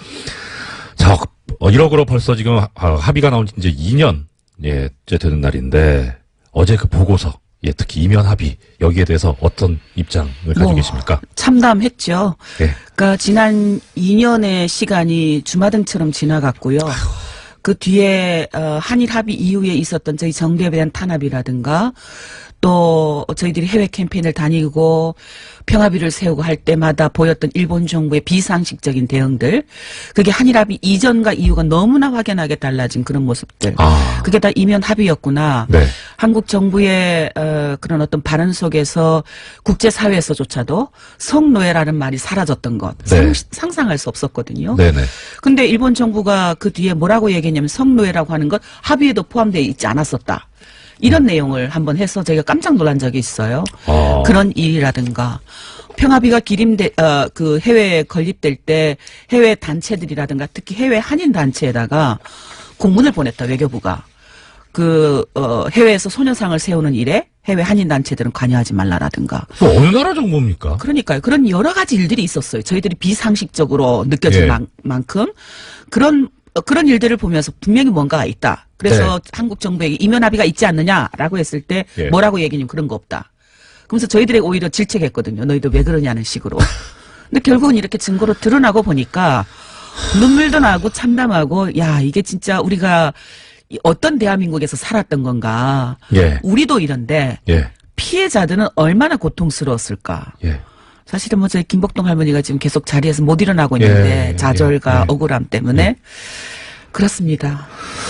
자, 1억으로 벌써 지금 합의가 나온 지 이제 2년째 되는 날인데 어제 그 보고서, 특히 이면 합의 여기에 대해서 어떤 입장을 가지고 계십니까? 참담했죠. 네. 그러니까 지난 2년의 시간이 주마등처럼 지나갔고요. 그 뒤에 한일 합의 이후에 있었던 저희 정부에 대한 탄압이라든가 또 저희들이 해외 캠페인을 다니고 평화비를 세우고 할 때마다 보였던 일본 정부의 비상식적인 대응들, 그게 한일 합의 이전과 이후가 너무나 확연하게 달라진 그런 모습들. 그게 다 이면 합의였구나. 네. 한국 정부의 그런 어떤 발언 속에서 국제사회에서조차도 성노예라는 말이 사라졌던 것. 네. 상상할 수 없었거든요. 네네. 근데 일본 정부가 그 뒤에 뭐라고 얘기했냐면 성노예라고 하는 것 합의에도 포함되어 있지 않았었다. 이런 내용을 한번 해서 제가 깜짝 놀란 적이 있어요. 그런 일이라든가 평화비가 그 해외에 건립될 때 해외 단체들이라든가 특히 해외 한인 단체에다가 공문을 보냈다, 외교부가. 해외에서 소녀상을 세우는 일에 해외 한인 단체들은 관여하지 말라라든가. 어느 나라 정부입니까? 그러니까요. 그런 여러 가지 일들이 있었어요. 저희들이 비상식적으로 느껴질 만큼 그런 일들을 보면서 분명히 뭔가가 있다. 그래서 한국 정부에게 이면 합의가 있지 않느냐라고 했을 때 뭐라고 얘기냐면 그런 거 없다. 그러면서 저희들에게 오히려 질책했거든요. 너희들 왜 그러냐는 식으로. 근데 결국은 이렇게 증거로 드러나고 보니까 눈물도 나고 참담하고, 야, 이게 진짜 우리가 어떤 대한민국에서 살았던 건가. 우리도 이런데 피해자들은 얼마나 고통스러웠을까. 사실은 저희 김복동 할머니가 지금 계속 자리에서 못 일어나고 있는데 좌절과 억울함 때문에 그렇습니다.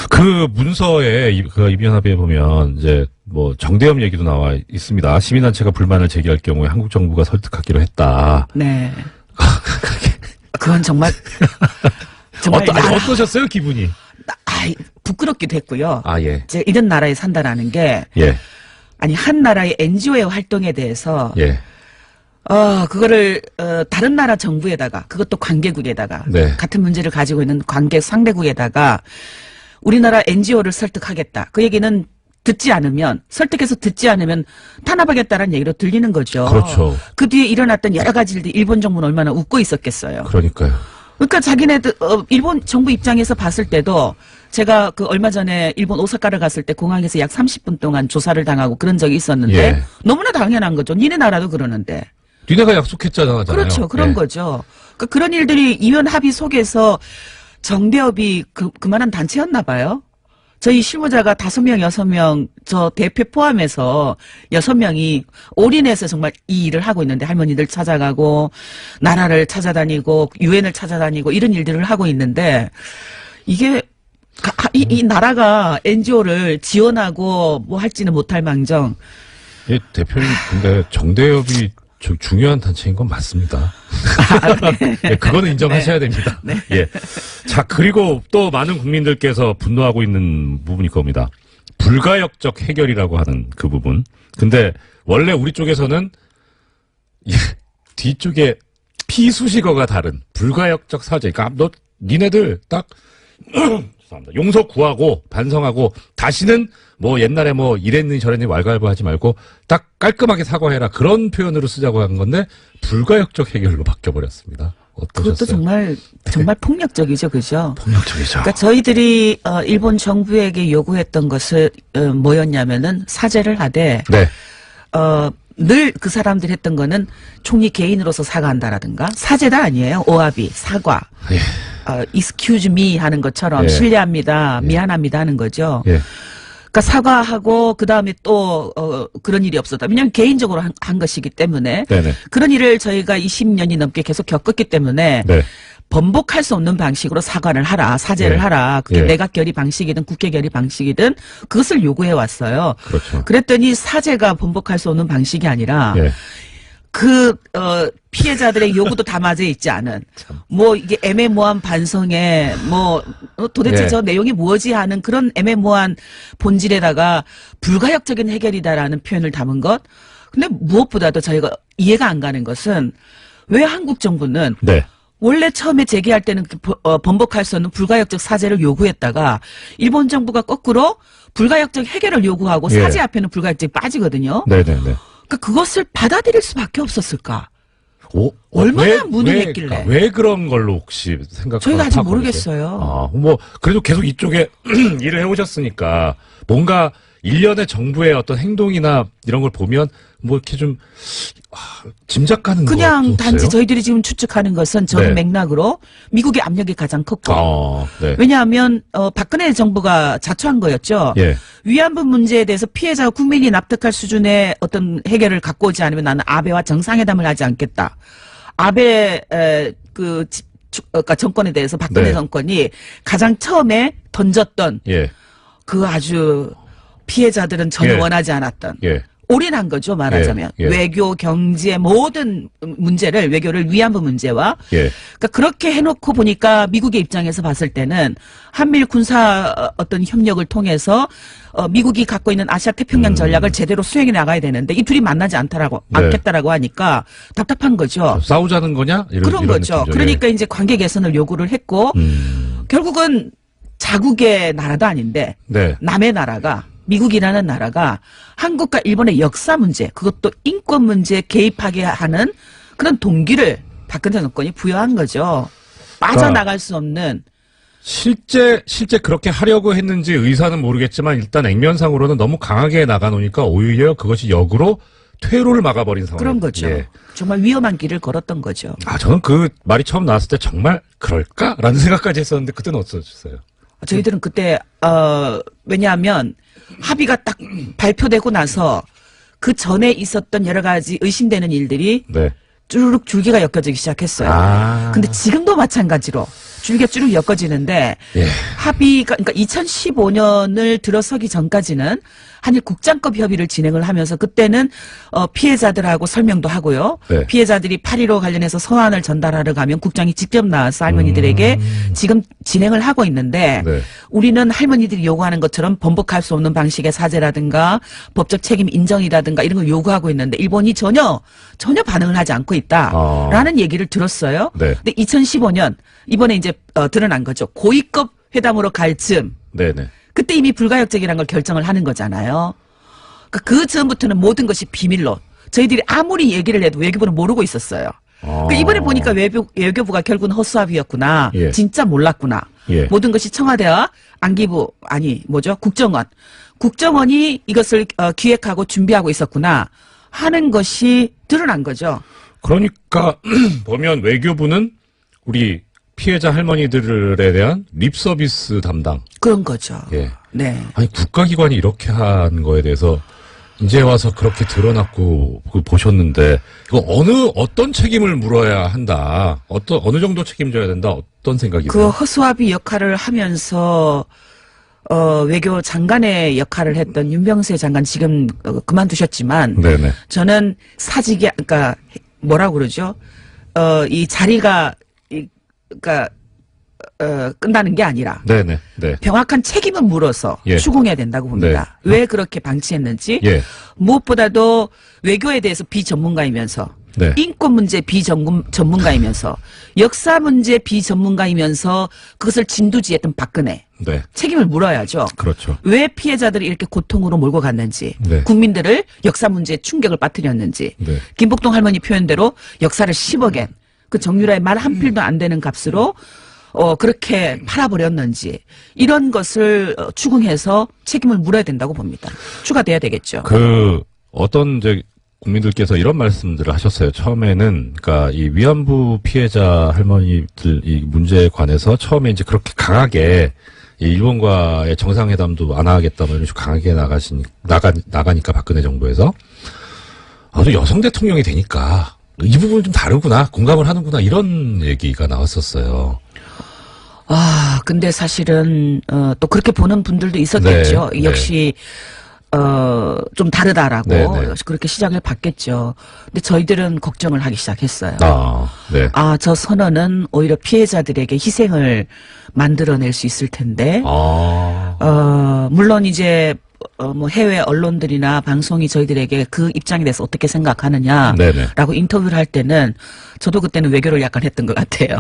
그 문서에 그 이변합의에 보면 이제 뭐 정대협 얘기도 나와 있습니다. 시민단체가 불만을 제기할 경우에 한국 정부가 설득하기로 했다. 네. 그건 정말 어떠셨어요 기분이? 부끄럽기도 했고요. 아 예. 제가 이런 나라에 산다라는 게 예. 아니 한 나라의 NGO의 활동에 대해서 예. 그거를 다른 나라 정부에다가 그것도 관계국에다가 네. 같은 문제를 가지고 있는 관계 상대국에다가 우리나라 NGO를 설득하겠다. 그 얘기는 설득해서 듣지 않으면 탄압하겠다는 얘기로 들리는 거죠. 그렇죠. 그 뒤에 일어났던 여러 가지 일들이 일본 정부는 얼마나 웃고 있었겠어요. 그러니까요. 그러니까 자기네들 일본 정부 입장에서 봤을 때도 제가 그 얼마 전에 일본 오사카를 갔을 때 공항에서 약 30분 동안 조사를 당하고 그런 적이 있었는데 예. 너무나 당연한 거죠. 니네 나라도 그러는데. 니네가 약속했잖아요. 그렇죠. 그런 예. 거죠. 그러니까 그런 일들이 이면 합의 속에서 정대협이 그만한 단체였나 봐요. 저희 실무자가 5명, 6명, 저 대표 포함해서 6명이 올인해서 정말 이 일을 하고 있는데 할머니들 찾아가고 나라를 찾아다니고 유엔을 찾아다니고 이런 일들을 하고 있는데 이게 이 나라가 NGO를 지원하고 뭐 할지는 못할 망정. 예, 대표님 근데 정대협이 중요한 단체인 건 맞습니다. 예, 그거는 인정하셔야 됩니다. 네. 예. 자, 그리고 또 많은 국민들께서 분노하고 있는 부분일 겁니다. 불가역적 해결이라고 하는 그 부분. 근데 원래 우리 쪽에서는 뒤쪽에 피수식어가 다른 불가역적 사죄. 그러니까 니네들 딱 죄송합니다. 용서 구하고 반성하고 다시는 뭐 옛날에 뭐 이랬니 저랬니 왈가왈부 하지 말고 딱 깔끔하게 사과해라 그런 표현으로 쓰자고 한 건데 불가역적 해결로 바뀌어버렸습니다. 어떠셨어요? 그것도 정말 폭력적이죠, 그죠? 폭력적이죠. 그러니까 저희들이 일본 정부에게 요구했던 것은 뭐였냐면은 사죄를 하되 네. 늘 그 사람들이 했던 거는 총리 개인으로서 사과한다라든가 사죄다 아니에요. 오詫비, 사과. 예. excuse me 하는 것처럼 예. 실례합니다, 예. 미안합니다 하는 거죠. 예. 그러니까 사과하고 그 다음에 또 그런 일이 없었다. 왜냐하면 개인적으로 한 것이기 때문에 네네. 그런 일을 저희가 20년이 넘게 계속 겪었기 때문에 네. 번복할 수 없는 방식으로 사과를 하라, 사죄를 예. 하라. 그게 예. 내각 결의 방식이든 국회 결의 방식이든 그것을 요구해 왔어요. 그렇죠. 그랬더니 사죄가 번복할 수 없는 방식이 아니라 예. 피해자들의 요구도 다 맞아 있지 않은 뭐 이게 애매모호한 반성에 뭐 도대체 예. 저 내용이 뭐지 하는 그런 애매모호한 본질에다가 불가역적인 해결이다라는 표현을 담은 것. 근데 무엇보다도 저희가 이해가 안 가는 것은 왜 한국 정부는 네. 원래 처음에 제기할 때는 번복할 수 없는 불가역적 사죄를 요구했다가 일본 정부가 거꾸로 불가역적 해결을 요구하고 예. 사죄 앞에는 불가역적이 빠지거든요. 네네네. 그러니까 그것을 받아들일 수밖에 없었을까? 오, 얼마나 무능했길래. 그러니까 왜 그런 걸로 혹시 생각하고 저희가 아직 모르겠어요. 뭐 그래도 계속 이쪽에 일을 해오셨으니까 뭔가 일련의 정부의 어떤 행동이나 이런 걸 보면 뭐 이렇게 좀 짐작가는 거 그냥 없어요? 단지 저희들이 지금 추측하는 것은 저는 네. 맥락으로 미국의 압력이 가장 컸고 네. 왜냐하면 박근혜 정부가 자초한 거였죠. 예. 위안부 문제에 대해서 피해자와 국민이 납득할 수준의 어떤 해결을 갖고 오지 않으면 나는 아베와 정상회담을 하지 않겠다. 아베 그러니까 정권에 대해서 박근혜 네. 정권이 가장 처음에 던졌던 예. 그 아주 피해자들은 전혀 예. 원하지 않았던 예. 올인한 거죠, 말하자면. 예. 예. 외교, 경제 모든 문제를 외교를 위안부 문제와 예. 그러니까 그렇게 해놓고 보니까 미국의 입장에서 봤을 때는 한미일 군사 어떤 협력을 통해서 미국이 갖고 있는 아시아 태평양 전략을 제대로 수행해 나가야 되는데 이 둘이 만나지 네. 않겠다라고 하니까 답답한 거죠. 싸우자는 거냐? 그런 이런 거죠. 느낌이죠. 그러니까 이제 관계 개선을 요구를 했고 결국은 자국의 나라도 아닌데 네. 남의 나라가 미국이라는 나라가 한국과 일본의 역사 문제, 그것도 인권 문제에 개입하게 하는 그런 동기를 박근혜 정권이 부여한 거죠. 빠져나갈 수 없는. 실제 그렇게 하려고 했는지 의사는 모르겠지만 일단 액면상으로는 너무 강하게 나가놓으니까 오히려 그것이 역으로 퇴로를 막아버린 상황. 그런 거죠. 예. 정말 위험한 길을 걸었던 거죠. 저는 그 말이 처음 나왔을 때 정말 그럴까라는 생각까지 했었는데 그때는 어떠셨어요? 저희들은 그때 왜냐하면 합의가 딱 발표되고 나서 그 전에 있었던 여러 가지 의심되는 일들이 네. 쭈르륵 줄기가 엮여지기 시작했어요. 근데 지금도 마찬가지로 줄기가 엮어지는데 예. 합의가 그러니까 2015년을 들어서기 전까지는 한일 국장급 협의를 진행을 하면서 그때는 피해자들하고 설명도 하고요. 네. 피해자들이 8.15 관련해서 서한을 전달하러 가면 국장이 직접 나와서 할머니들에게 지금 진행을 하고 있는데 네. 우리는 할머니들이 요구하는 것처럼 번복할 수 없는 방식의 사죄라든가 법적 책임 인정이라든가 이런 걸 요구하고 있는데 일본이 전혀 반응을 하지 않고 있다라는 얘기를 들었어요. 네. 근데 2015년 이번에 이제 드러난 거죠. 고위급 회담으로 갈 즈음 네네. 그때 이미 불가역적이라는 걸 결정을 하는 거잖아요. 그 전부터는 모든 것이 비밀로 저희들이 아무리 얘기를 해도 외교부는 모르고 있었어요. 그러니까 이번에 보니까 외교부가 결국은 허수아비였구나. 예. 진짜 몰랐구나. 예. 모든 것이 청와대와 안기부 국정원이 이것을 기획하고 준비하고 있었구나 하는 것이 드러난 거죠. 그러니까 보면 외교부는 우리 피해자 할머니들에 대한 립서비스 담당. 그런 거죠. 예. 네. 아니 국가기관이 이렇게 한 거에 대해서 이제 와서 그렇게 드러났고 보셨는데 이거 어떤 책임을 물어야 한다. 어느 정도 책임져야 된다. 어떤 생각이세요? 그 허수아비 역할을 하면서 외교 장관의 역할을 했던 윤병세 장관 지금 그만두셨지만 네네. 저는 사직이 그러니까 뭐라고 그러죠? 이 자리가 그러니까 끝나는 게 아니라 네네. 네. 명확한 책임을 물어서 예. 추궁해야 된다고 봅니다. 네. 왜 그렇게 방치했는지 예. 무엇보다도 외교에 대해서 비전문가이면서 네. 인권 문제 비전문가이면서 역사 문제 비전문가이면서 그것을 진두지했던 박근혜 네. 책임을 물어야죠. 그렇죠. 왜 피해자들을 이렇게 고통으로 몰고 갔는지 네. 국민들을 역사 문제에 충격을 빠뜨렸는지 네. 김복동 할머니 표현대로 역사를 10억엔 그 정유라의 말 한 필도 안 되는 값으로 그렇게 팔아버렸는지 이런 것을 추궁해서 책임을 물어야 된다고 봅니다. 추가돼야 되겠죠. 어떤 이제 국민들께서 이런 말씀들을 하셨어요. 처음에는 그러니까 이 위안부 피해자 할머니들 이 문제에 관해서 처음에 이제 그렇게 강하게 이 일본과의 정상회담도 안 하겠다 뭐 이런 식으로 강하게 나가니까 박근혜 정부에서 또 여성 대통령이 되니까 이 부분은 좀 다르구나, 공감을 하는구나 이런 얘기가 나왔었어요. 근데 사실은 또 그렇게 보는 분들도 있었겠죠. 네, 역시 좀 다르다라고 네, 네. 그렇게 시작을 받겠죠. 근데 저희들은 걱정을 하기 시작했어요. 네. 저 선언은 오히려 피해자들에게 희생을 만들어낼 수 있을 텐데, 물론 이제 뭐 해외 언론들이나 방송이 저희들에게 그 입장에 대해서 어떻게 생각하느냐라고 네네. 인터뷰를 할 때는 저도 그때는 외교를 약간 했던 것 같아요.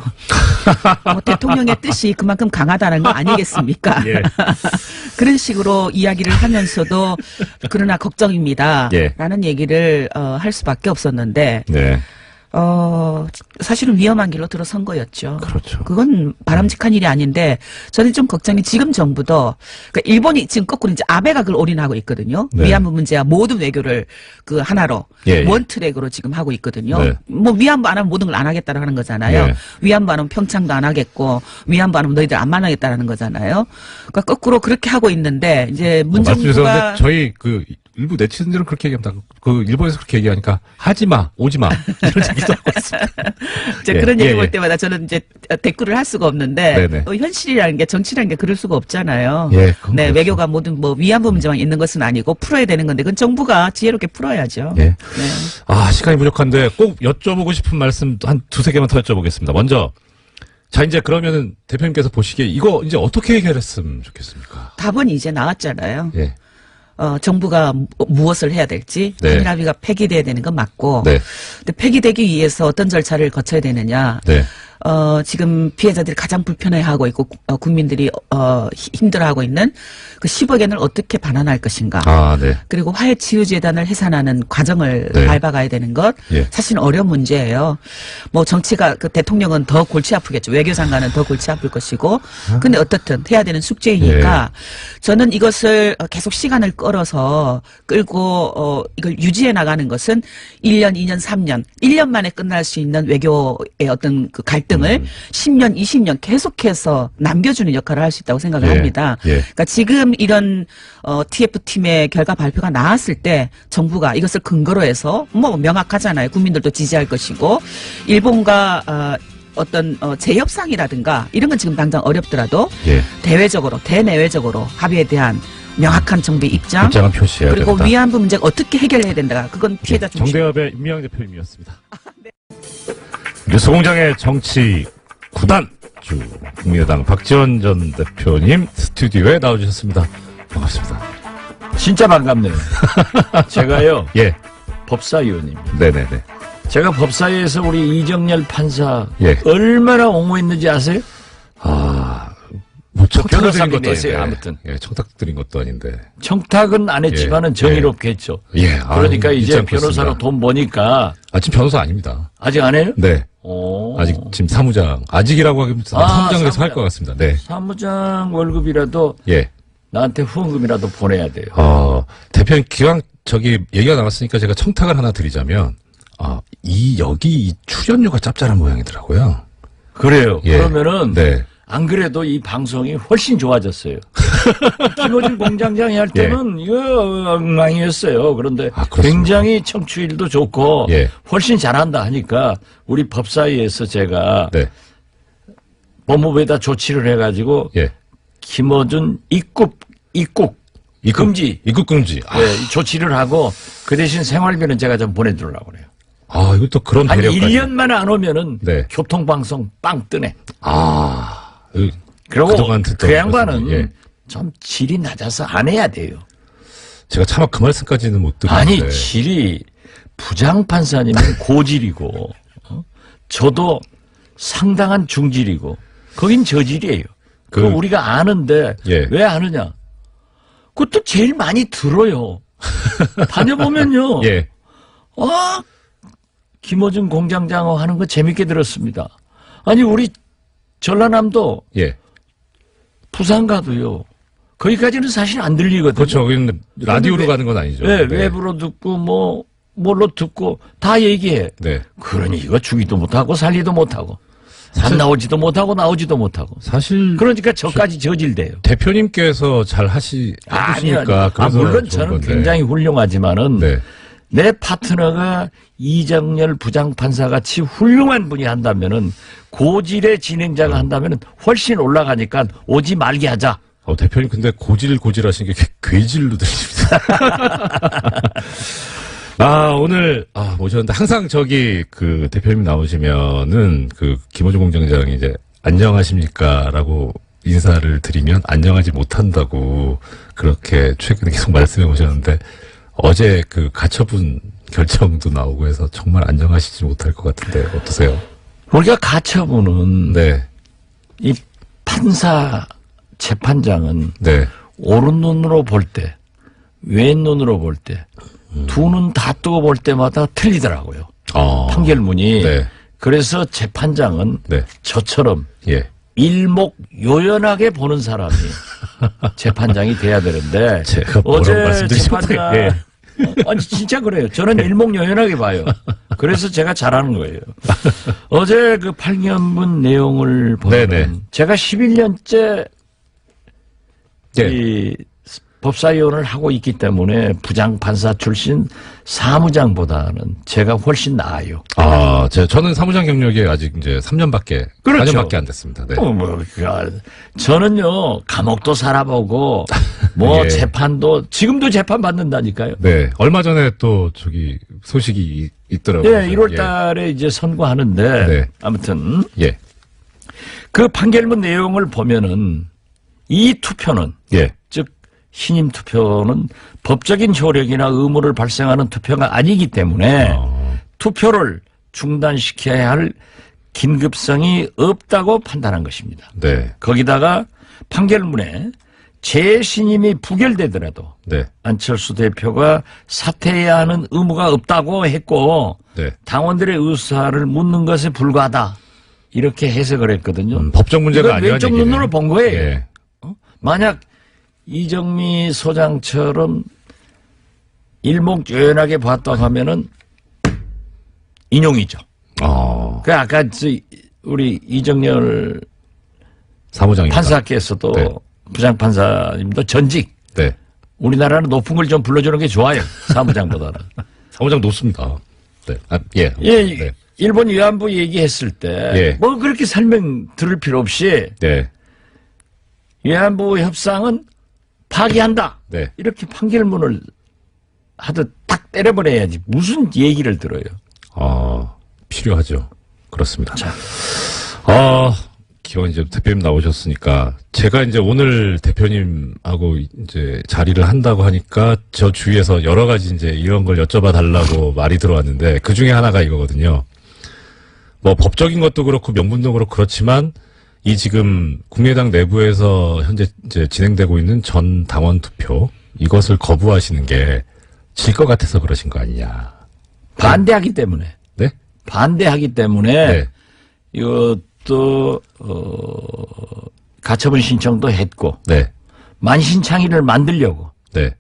뭐 대통령의 뜻이 그만큼 강하다는 거 아니겠습니까? 예. 그런 식으로 이야기를 하면서도 그러나 걱정입니다. 예. 라는 얘기를 할 수밖에 없었는데 네. 사실은 위험한 길로 들어선 거였죠. 그렇죠. 그건 바람직한 일이 아닌데 저는 좀 걱정이 지금 정부도 그러니까 일본이 지금 거꾸로 이제 아베가 그걸 올인하고 있거든요. 네. 위안부 문제와 모든 외교를 그 하나로 예, 예. 원트랙으로 지금 하고 있거든요. 네. 뭐 위안부 안 하면 모든 걸 안 하겠다고 하는 거잖아요. 예. 위안부 안 하면 평창도 안 하겠고 위안부 안 하면 너희들 안 만나겠다라는 거잖아요. 그러니까 거꾸로 그렇게 하고 있는데 이제 말씀 문정부가 죄송한데 저희 일부 네티즌들은 그렇게 얘기합니다. 일본에서 그렇게 얘기하니까 하지 마, 오지 마 이런 얘기도 하고 있습니다. 예, 그런 얘기 예, 볼 예. 때마다 저는 이제 댓글을 할 수가 없는데 네네. 현실이라는 게 정치라는 게 그럴 수가 없잖아요. 예, 그건 네, 그렇죠. 외교가 모든 뭐 위안부 문제만 있는 것은 아니고 풀어야 되는 건데 그건 정부가 지혜롭게 풀어야죠. 예. 네. 시간이 부족한데 꼭 여쭤보고 싶은 말씀 한 두세 개만 더 여쭤보겠습니다. 먼저, 자, 이제 그러면은 대표님께서 보시기에 이거 이제 어떻게 해결했으면 좋겠습니까? 답은 이제 나왔잖아요. 예. 정부가 무엇을 해야 될지 네. 한일 합의가 폐기돼야 되는 건 맞고 네. 근데 폐기되기 위해서 어떤 절차를 거쳐야 되느냐 네. 지금 피해자들이 가장 불편해하고 있고 국민들이 힘들어하고 있는 그 10억엔을 어떻게 반환할 것인가. 네. 그리고 화해치유재단을 해산하는 과정을 네. 밟아가야 되는 것 예. 사실은 어려운 문제예요. 뭐 정치가 그 대통령은 더 골치 아프겠죠. 외교장관은 더 골치 아플 것이고. 근데 어떻든 해야 되는 숙제이니까 저는 이것을 계속 시간을 끌고 이걸 유지해 나가는 것은 1년, 2년, 3년, 1년 만에 끝날 수 있는 외교의 어떤 그 갈등을 10년, 20년 계속해서 남겨주는 역할을 할 수 있다고 생각을 예. 합니다. 예. 그러니까 지금 이런 TF팀의 결과 발표가 나왔을 때 정부가 이것을 근거로 해서 뭐 명확하잖아요. 국민들도 지지할 것이고 일본과 어떤 재협상이라든가 이런 건 지금 당장 어렵더라도 예. 대외적으로 대내외적으로 합의에 대한 명확한 정부의 입장 입장은 표시해야 그리고 된다. 위안부 문제가 어떻게 해결해야 된다. 그건 피해자 중심. 정대협의 임미영 대표님이었습니다. 뉴스공장의 정치 9단 주 국민의당 박지원 전 대표님 스튜디오에 나와주셨습니다. 반갑습니다. 진짜 반갑네요. 제가요, 예, 법사위원입니다. 네네네. 제가 법사위에서 우리 이정열 판사 예. 얼마나 옹호했는지 아세요? 뭐 청탁을 드린 것도 변호사님이세요, 아닌데. 아무튼. 예, 청탁 드린 것도 아닌데. 청탁은 안 했지만은 예, 정의롭게 했죠. 예. 그러니까 이제 입장 변호사로 그렇습니다. 돈 버니까 지금 변호사 아닙니다. 아직 안 해요? 네. 오. 아직 지금 사무장. 아직이라고 하기면 사무장에서 할 것 같습니다. 네. 사무장 월급이라도 예. 나한테 후원금이라도 보내야 돼요. 대표님 기왕 얘기가 나왔으니까 제가 청탁을 하나 드리자면, 여기 이 출연료가 짭짤한 모양이더라고요. 그래요. 예. 그러면은 네. 안 그래도 이 방송이 훨씬 좋아졌어요. 김어준 공장장이 할 때는 이거 엉망이었어요. 그런데 그렇습니까? 굉장히 청취율도 좋고 예. 훨씬 잘한다 하니까 우리 법사위에서 제가 네. 법무부에다 조치를 해가지고 예. 김어준 입국 금지 입국 금지. 이 조치를 하고 그 대신 생활비는 제가 좀 보내주려고 그래요. 이것도 그런 한 배려까지. 1년 만에 안 오면은 네. 교통방송 빵 뜨네. 그동안 그리고 듣던 그 양반은 말씀, 예. 좀 질이 낮아서 안 해야 돼요. 제가 차마 그 말씀까지는 못 드렸는데. 아니 질이 부장판사님은 고질이고 저도 상당한 중질이고 거긴 저질이에요. 그거 우리가 아는데 예. 왜 아느냐. 그것도 제일 많이 들어요. 다녀보면요. 예. 김어준 공장장어 하는 거 재밌게 들었습니다. 아니 우리 전라남도 예. 부산 가도요. 거기까지는 사실 안 들리거든요. 그렇죠. 여기는 라디오로 가는 건 아니죠. 네, 외부로 듣고 뭘로 듣고 다 얘기해. 네. 그러니 이거 주기도 못하고 살리도 못하고 안 나오지도 못하고 나오지도 못하고. 사실 그러니까 저까지 저질돼요. 대표님께서 잘 해주시니까 그래서 물론 좋은 저는 건데. 굉장히 훌륭하지만은 네. 내 파트너가 이정열 부장판사 같이 훌륭한 분이 한다면은 고질의 진행자가 한다면은 훨씬 올라가니까 오지 말게 하자. 대표님 근데 고질하신 게 괴질로 들립니다. 오늘 모셨는데 항상 그 대표님 나오시면은 그 김어준 공장장이 이제 안녕하십니까라고 인사를 드리면 안녕하지 못한다고 그렇게 최근에 계속 말씀해 오셨는데 어제 그 가처분 결정도 나오고 해서 정말 안녕하시지 못할 것 같은데 어떠세요? 우리가 가처분은 네. 이 판사 재판장은 네. 오른 눈으로 볼 때, 왼 눈으로 볼 때, 두 눈 다 뜨고 볼 때마다 틀리더라고요. 판결문이. 네. 그래서 재판장은 네. 저처럼 예. 일목요연하게 보는 사람이 재판장이 돼야 되는데 제가 어제 뭐라고 말씀드리지 재판장 못하게, 아니 진짜 그래요. 저는 일목요연하게 봐요. 그래서 제가 잘하는 거예요. 어제 그 판결문 내용을 보면 네네. 제가 11년째 예. 이 법사위원을 하고 있기 때문에 부장판사 출신 사무장보다는 제가 훨씬 나아요. 저는 사무장 경력이 아직 이제 3년밖에, 그렇죠. 4년밖에 안 됐습니다. 네. 저는요, 감옥도 살아보고, 예. 재판도, 지금도 재판 받는다니까요. 네. 얼마 전에 또 소식이 있더라고요. 예, 1월 달에 이제 선고하는데, 네. 아무튼, 예. 그 판결문 내용을 보면은, 이 투표는, 예. 즉, 신임 투표는 법적인 효력이나 의무를 발생하는 투표가 아니기 때문에, 투표를 중단시켜야 할 긴급성이 없다고 판단한 것입니다. 네. 거기다가 판결문에 재신임이 부결되더라도 네. 안철수 대표가 사퇴해야 하는 의무가 없다고 했고 네. 당원들의 의사를 묻는 것에 불과하다. 이렇게 해석을 했거든요. 법적 문제가 이건 아니라는 왼쪽 얘기네요. 눈으로 본 거예요. 예. 만약 이정미 소장처럼 일목요연하게 봤다고 하면은 인용이죠. 그 아까 우리 이정열 사무장입니다. 판사께서도 네. 부장판사님도 전직. 네. 우리나라는 높은 걸 좀 불러주는 게 좋아요. 사무장보다는. 사무장 높습니다. 네. 예. 예, 네. 일본 위안부 얘기했을 때 뭐 예. 그렇게 설명 들을 필요 없이 네. 위안부 협상은 파기한다. 네. 이렇게 판결문을 하듯 딱 때려버려야지. 무슨 얘기를 들어요. 필요하죠. 그렇습니다. 기왕 이제 대표님 나오셨으니까 제가 이제 오늘 대표님하고 이제 자리를 한다고 하니까 저 주위에서 여러 가지 이제 이런 걸 여쭤봐 달라고 말이 들어왔는데 그 중에 하나가 이거거든요. 뭐 법적인 것도 그렇고 명분도 그렇고 그렇지만 이 지금 국민의당 내부에서 현재 이제 진행되고 있는 전 당원 투표 이것을 거부하시는 게 질 것 같아서 그러신 거 아니냐. 반대하기 때문에. 네? 반대하기 때문에 네. 이것도 가처분 신청도 했고 네. 만신창이를 만들려고 네.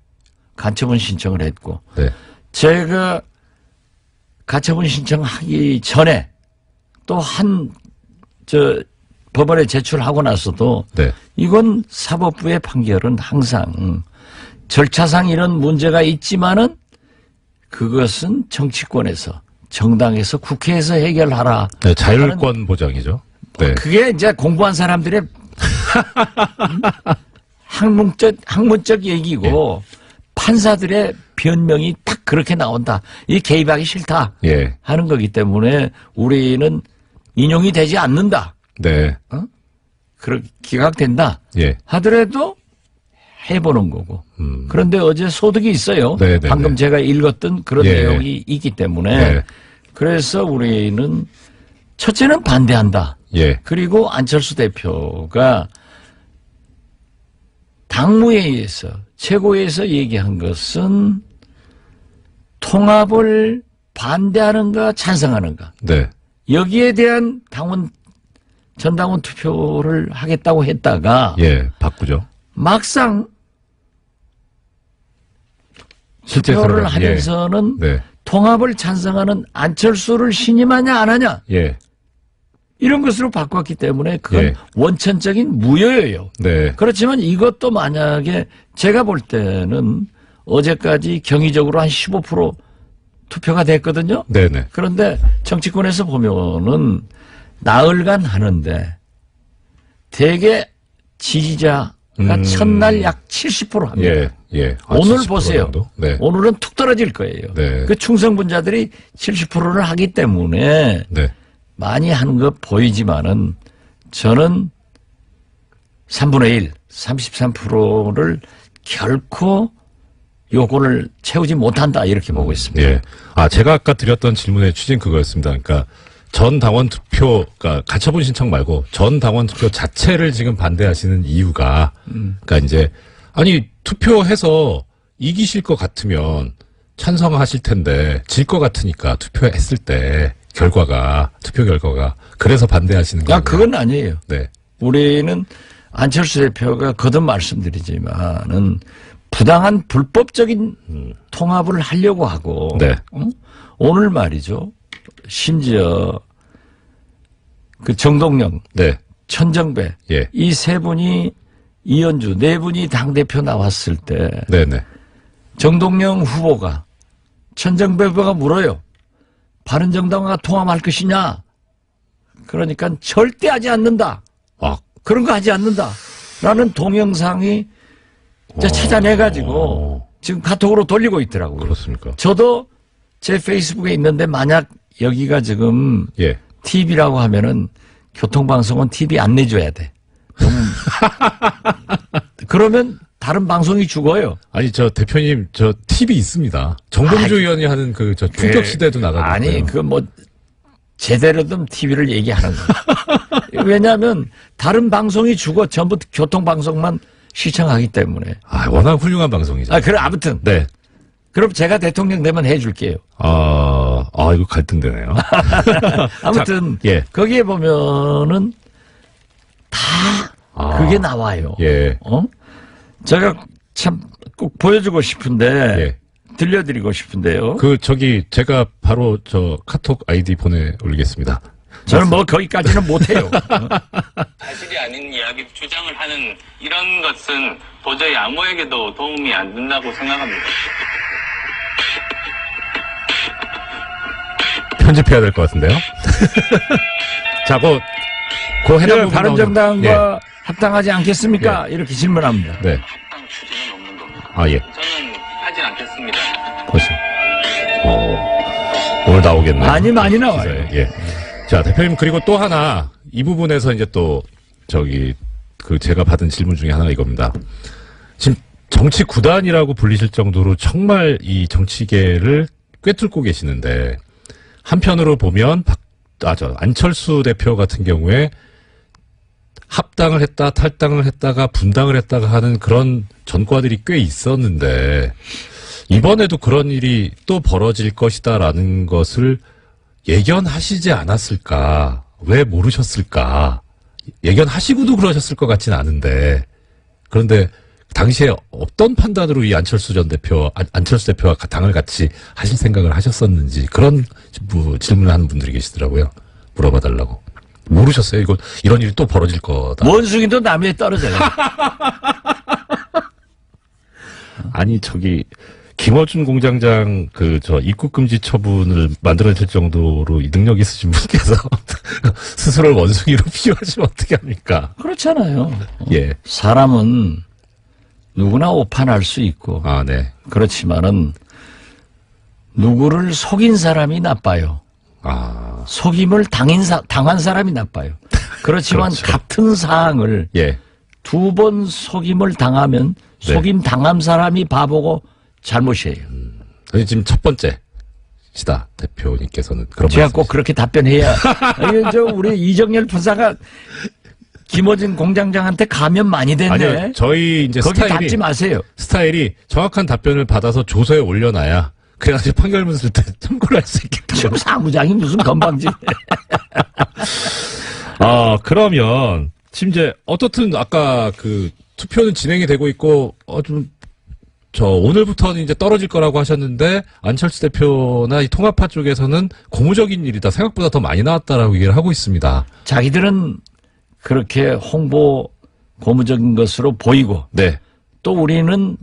가처분 신청을 했고 네. 제가 가처분 신청하기 전에 또 법원에 제출하고 나서도 네. 이건 사법부의 판결은 항상 절차상 이런 문제가 있지만은 그것은 정치권에서 정당에서 국회에서 해결하라. 네, 자율권 보장이죠. 네. 그게 이제 공부한 사람들의 학문적 얘기고 판사들의 변명이 딱 그렇게 나온다. 이 개입하기 싫다 예. 하는 거기 때문에 우리는 인용이 되지 않는다. 네. 그렇게 기각된다 예. 하더라도 해보는 거고. 그런데 어제 소득이 있어요. 네, 네, 방금 네. 제가 읽었던 그런 예. 내용이 있기 때문에 네. 그래서 우리는 첫째는 반대한다. 예. 그리고 안철수 대표가 당무회의에서 최고위에서 얘기한 것은 통합을 반대하는가 찬성하는가. 네. 여기에 대한 전당원 투표를 하겠다고 했다가 예. 바꾸죠. 막상 실제 투표를 상황. 하면서는 네. 통합을 찬성하는 안철수를 신임하냐 안 하냐 예. 이런 것으로 바꿨기 때문에 그건 예. 원천적인 무효예요. 네. 그렇지만 이것도 만약에 제가 볼 때는 어제까지 경위적으로 한 15% 투표가 됐거든요. 네네. 그런데 정치권에서 보면은 나흘간 하는데 대개 지지자가 첫날 약 70% 합니다. 예. 예. 오늘 70% 보세요. 정도? 네. 오늘은 툭 떨어질 거예요. 네. 그 충성분자들이 70%를 하기 때문에 네. 많이 하는 거 보이지만은 저는 3분의 1, 33%를 결코 요건을 채우지 못한다 이렇게 보고 있습니다. 예. 제가 아까 드렸던 질문의 취지는 그거였습니다. 그러니까 전 당원 투표, 그러니까 가처분 신청 말고 전 당원 투표 자체를 지금 반대하시는 이유가, 그러니까 이제 아니 투표해서 이기실 것 같으면 찬성하실 텐데 질 것 같으니까 투표했을 때 투표 결과가 그래서 반대하시는 거예요. 그건 아니에요. 네. 우리는 안철수 대표가 거듭 말씀드리지만은 부당한 불법적인 통합을 하려고 하고 네. 오늘 말이죠. 심지어 그 정동영, 네. 천정배 예. 이 세 분이 이현주 네 분이 당대표 나왔을 때 네네. 정동영 후보가 천정배 후보가 물어요. 바른정당과 통합할 것이냐? 그러니까 절대 하지 않는다. 그런 거 하지 않는다. 라는 동영상이 찾아내가지고 지금 카톡으로 돌리고 있더라고요. 그렇습니까? 저도 제 페이스북에 있는데 만약 여기가 지금 예. TV라고 하면은 교통방송은 TV 안 내줘야 돼. 그러면 다른 방송이 죽어요. 아니, 대표님, TV 있습니다. 정봉주 의원이 하는 충격시대도 나가고. 아니, 제대로 된 TV를 얘기하는 거예요. 왜냐하면 다른 방송이 죽어. 전부 교통방송만 시청하기 때문에. 워낙 훌륭한 방송이죠. 그럼 아무튼. 네. 그럼 제가 대통령 되면 해줄게요. 이거 갈등되네요. 아무튼, 예. 거기에 보면은 다 그게 나와요. 예. 제가 참 꼭 보여주고 싶은데, 예. 들려드리고 싶은데요. 제가 바로 카톡 아이디 올리겠습니다. 저는 거기까지는 못해요. 사실이 아닌 이야기 주장을 하는 이런 것은 도저히 아무에게도 도움이 안 된다고 생각합니다. 편집해야 될 것 같은데요. 자, 그 해당 부분 바른정당과 합당하지 않겠습니까? 이렇게 질문합니다. 네. 합당 추진은 없는 겁니다. 아, 예. 저는 하진 않겠습니다. 보시. 오늘 나오겠네요. 많이 나와요. 기사에. 예. 자, 대표님, 그리고 또 하나, 이 부분에서 이제 또, 제가 받은 질문 중에 하나가 이겁니다. 지금 정치 구단이라고 불리실 정도로 정말 이 정치계를 꿰뚫고 계시는데, 한편으로 보면, 안철수 대표 같은 경우에 합당을 했다, 탈당을 했다가, 분당을 했다가 하는 그런 전과들이 꽤 있었는데, 이번에도 그런 일이 또 벌어질 것이다라는 것을 예견하시지 않았을까? 왜 모르셨을까? 예견하시고도 그러셨을 것 같진 않은데. 그런데 당시에 어떤 판단으로 이 안철수 대표와 당을 같이 하실 생각을 하셨었는지 그런 질문을 하는 분들이 계시더라고요. 물어봐 달라고. 모르셨어요? 이런 일이 또 벌어질 거다. 원숭이도 나무에 떨어져요. 아니, 김어준 공장장 입국 금지 처분을 만들어질 정도로 이 능력 있으신 분께서 스스로를 원숭이로 비유하시면 어떻게 합니까? 그렇잖아요. 예. 사람은 누구나 오판할 수 있고. 아, 네. 그렇지만은 누구를 속인 사람이 나빠요. 아, 속임을 당한 사람이 나빠요. 그렇지만 그렇죠. 같은 사항을 예. 2번 속임을 당하면 네. 속임 당한 사람이 바보고 잘못이에요. 지금 첫 번째 시다 대표님께서는 그런 제가 말씀이시죠? 꼭 그렇게 답변해야. 우리 이정열 부사가 김어준 공장장한테 가면 많이 됐네. 아니요, 저희 이제 거기 답지 마세요. 스타일이 정확한 답변을 받아서 조서에 올려놔야 그래가지고 판결문 쓸 때 참고를 할 수 있게끔. 지금 사무장이 무슨 건방지. 그러면 지금 이제 어떻든 아까 투표는 진행이 되고 있고 오늘부터는 이제 떨어질 거라고 하셨는데 안철수 대표나 이 통합파 쪽에서는 고무적인 일이다. 생각보다 더 많이 나왔다라고 얘기를 하고 있습니다. 자기들은 그렇게 홍보 고무적인 것으로 보이고 네. 또 우리는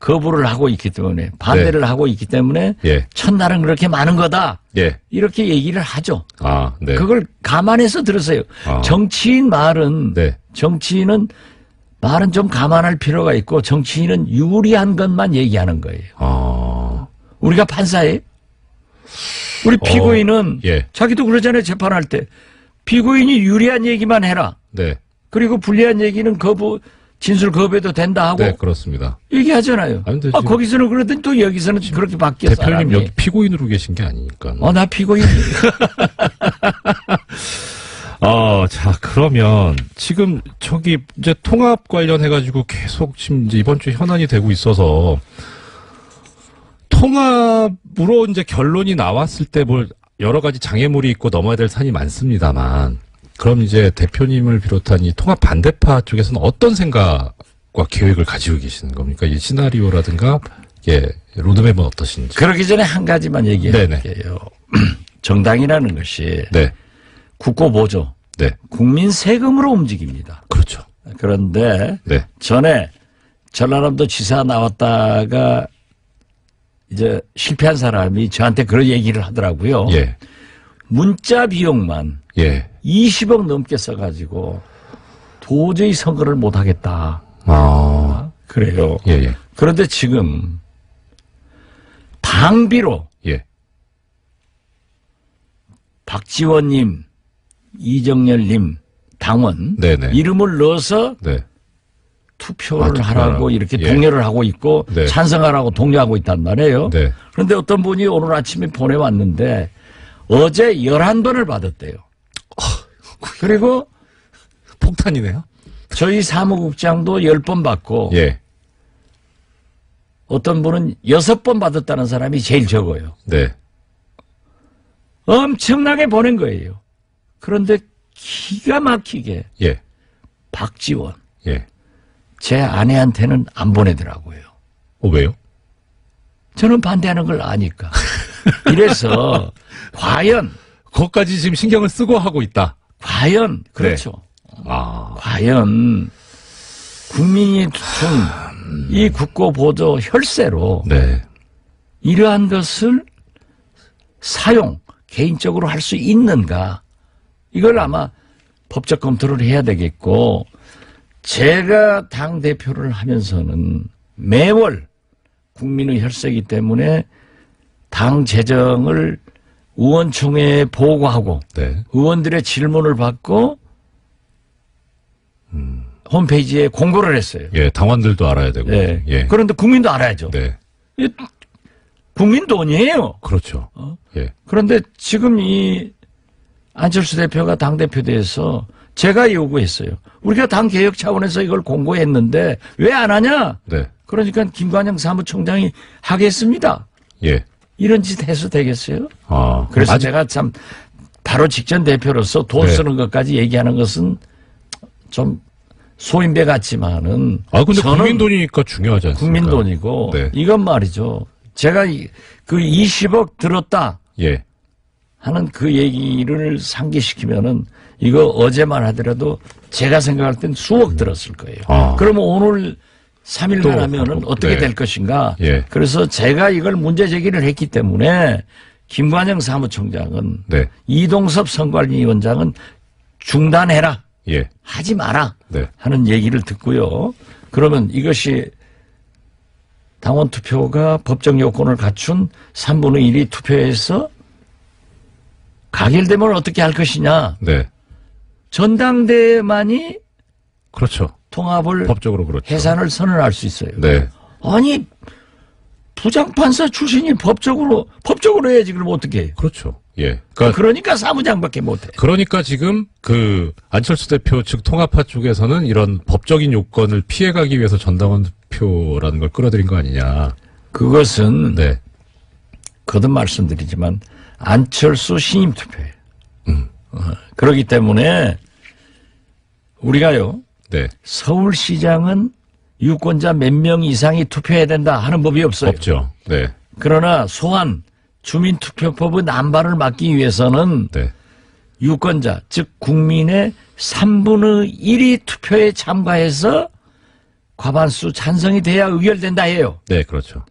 거부를 하고 있기 때문에 반대를 하고 있기 때문에 예. 첫날은 그렇게 많은 거다. 예. 이렇게 얘기를 하죠. 아, 네. 그걸 감안해서 들으세요. 아. 정치인 말은 네. 정치인은 말은 좀 감안할 필요가 있고 정치인은 유리한 것만 얘기하는 거예요. 우리가 판사예요. 우리 피고인은 예. 자기도 그러잖아요. 재판할 때. 피고인이 유리한 얘기만 해라. 네. 그리고 불리한 얘기는 진술 거부해도 된다 하고 네, 그렇습니다. 얘기하잖아요. 아니, 근데 지금 거기서는 그러더니 또 여기서는 그렇게 바뀌어. 대표님 사람이. 여기 피고인으로 계신 게 아니니까. 나 피고인. 자, 그러면 지금 이제 통합 관련해가지고 계속 지금 이제 이번 주에 현안이 되고 있어서 통합으로 이제 결론이 나왔을 때 여러 가지 장애물이 있고 넘어야 될 산이 많습니다만 그럼 이제 대표님을 비롯한 이 통합 반대파 쪽에서는 어떤 생각과 계획을 가지고 계시는 겁니까? 이 시나리오라든가 로드맵은 어떠신지. 그러기 전에 한 가지만 얘기할게요. 정당이라는 것이 네. 국고보조, 네. 국민 세금으로 움직입니다. 그렇죠. 그런데 네. 전에 전라남도 지사 나왔다가 이제 실패한 사람이 저한테 그런 얘기를 하더라고요. 예. 문자 비용만 예. 20억 넘게 써가지고 도저히 선거를 못 하겠다. 그래요. 예. 그런데 지금 당비로 예. 박지원님, 이정열님 당원 네네. 이름을 넣어서 네. 투표를 하라고 이렇게 예. 독려를 하고 있고 네. 찬성하라고 독려하고 있단 말이에요. 네. 그런데 어떤 분이 오늘 아침에 보내왔는데 어제 11번을 받았대요. 그리고 폭탄이네요. 저희 사무국장도 10번 받고 예. 어떤 분은 6번 받았다는 사람이 제일 적어요. 네. 엄청나게 보낸 거예요. 그런데 기가 막히게 예. 박지원 예. 제 아내한테는 안 보내더라고요. 왜요? 저는 반대하는 걸 아니까. 이래서 과연 그것까지 지금 신경을 쓰고 하고 있다. 과연 그렇죠. 과연 국민이 준 이 국고보조 혈세로 네. 이러한 것을 개인적으로 할 수 있는가? 이걸 아마 법적 검토를 해야 되겠고, 제가 당대표를 하면서는 매월 국민의 혈세이기 때문에 당 재정을 의원총회에 보고하고 네. 의원들의 질문을 받고 홈페이지에 공고를 했어요. 예, 당원들도 알아야 되고. 네. 예. 그런데 국민도 알아야죠. 네. 이 국민 돈이에요. 그렇죠. 예. 그런데 지금 이 안철수 대표가 당대표 돼서 제가 요구했어요. 우리가 당 개혁 차원에서 이걸 공고했는데 왜 안 하냐? 네. 그러니까 김관영 사무총장이 하겠습니다. 예. 이런 짓 해서 되겠어요? 아, 그래서 아직 제가 참 바로 직전 대표로서 돈 네. 쓰는 것까지 얘기하는 것은 좀 소인배 같지만은 근데 저는 국민 돈이니까 중요하지 않습니까? 국민 돈이고 네. 이건 말이죠. 제가 그 20억 들었다 예. 하는 그 얘기를 상기시키면은 이거 어제만 하더라도 제가 생각할 땐 수억 들었을 거예요. 그러면 오늘 3일만 또 하면은 어떻게 네. 될 것인가. 예. 그래서 제가 이걸 문제 제기를 했기 때문에 김관영 사무총장은 네. 이동섭 선관위원장은 중단해라. 예. 하지 마라. 네. 하는 얘기를 듣고요. 그러면 이것이 당원 투표가 법적 요건을 갖춘 3분의 1이 투표해서 가결되면 어떻게 할 것이냐. 네. 전당대회만이 그렇죠. 통합을 법적으로 그렇죠. 해산을 선언할 수 있어요. 네. 아니 부장판사 출신이 법적으로 해야지 그럼 어떻게 해요? 그렇죠. 예. 그러니까 사무장밖에 못해. 그러니까 지금 그 안철수 대표 측 통합파 쪽에서는 이런 법적인 요건을 피해가기 위해서 전당원 투표라는 걸 끌어들인 거 아니냐. 그것은 네. 거듭 말씀드리지만 안철수 신임 투표예요. 그렇기 때문에 우리가요. 네. 서울시장은 유권자 몇 명 이상이 투표해야 된다 하는 법이 없어요. 없죠. 네. 그러나 소환 주민투표법의 남발을 막기 위해서는 네. 유권자 즉 국민의 3분의 1이 투표에 참가해서 과반수 찬성이 돼야 의결된다 해요. 네, 그렇죠.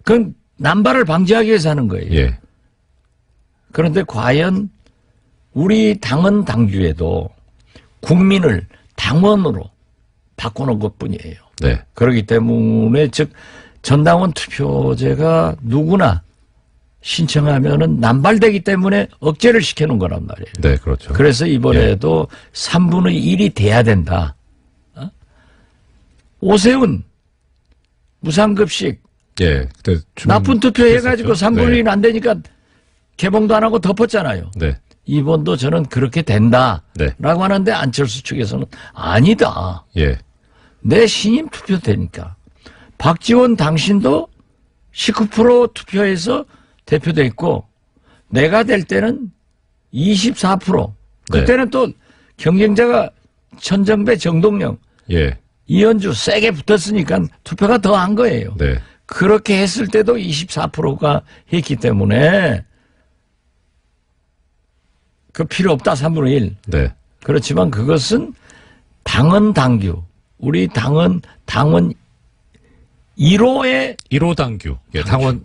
그건 남발을 방지하기 위해서 하는 거예요. 예. 그런데 과연 우리 당은 당규에도 국민을 당원으로 바꿔놓은 것뿐이에요. 네. 그렇기 때문에 즉 전당원 투표제가 누구나 신청하면은 남발되기 때문에 억제를 시켜놓은 거란 말이에요. 네, 그렇죠. 그래서 이번에도 3분의 1이 돼야 된다. 오세훈 무상급식 예. 그때 나쁜 투표 해가지고 했었죠. 3분의 1안 되니까 개봉도 안 하고 덮었잖아요. 네. 이번도 저는 그렇게 된다라고 네. 하는데 안철수 측에서는 아니다. 예. 내 신임 투표 되니까. 박지원 당신도 19% 투표해서 대표됐고 내가 될 때는 24%. 그때는 또 경쟁자가 천정배, 정동영, 예. 이현주 세게 붙었으니까 투표가 더 한 거예요. 네. 그렇게 했을 때도 24%가 했기 때문에 그 필요 없다 3분의 1. 네. 그렇지만 그것은 당헌 당규. 우리 당헌 1호의 1호 당규. 예, 당원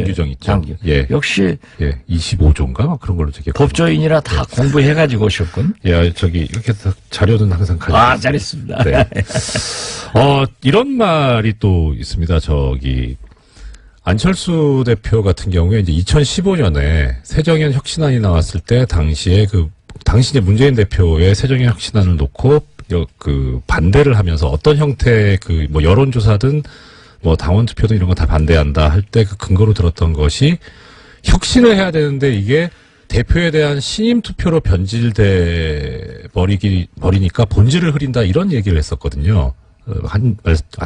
규정 있죠. 당규. 예. 역시 예. 25조인가? 막 그런 걸로 되게. 법조인이라 다 공부해가지고 오셨군. 예, 저기, 이렇게 자료는 항상 가지고. 아, 잘했습니다. 네. 이런 말이 또 있습니다. 저기, 안철수 대표 같은 경우에 이제 2015년에 새정연 혁신안이 나왔을 때 당시 이제 문재인 대표의 새정연 혁신안을 놓고 반대를 하면서 어떤 형태의 여론조사든 당원 투표든 이런 거 다 반대한다 할 때 그 근거로 들었던 것이 혁신을 해야 되는데 이게 대표에 대한 신임 투표로 버리니까 본질을 흐린다 이런 얘기를 했었거든요.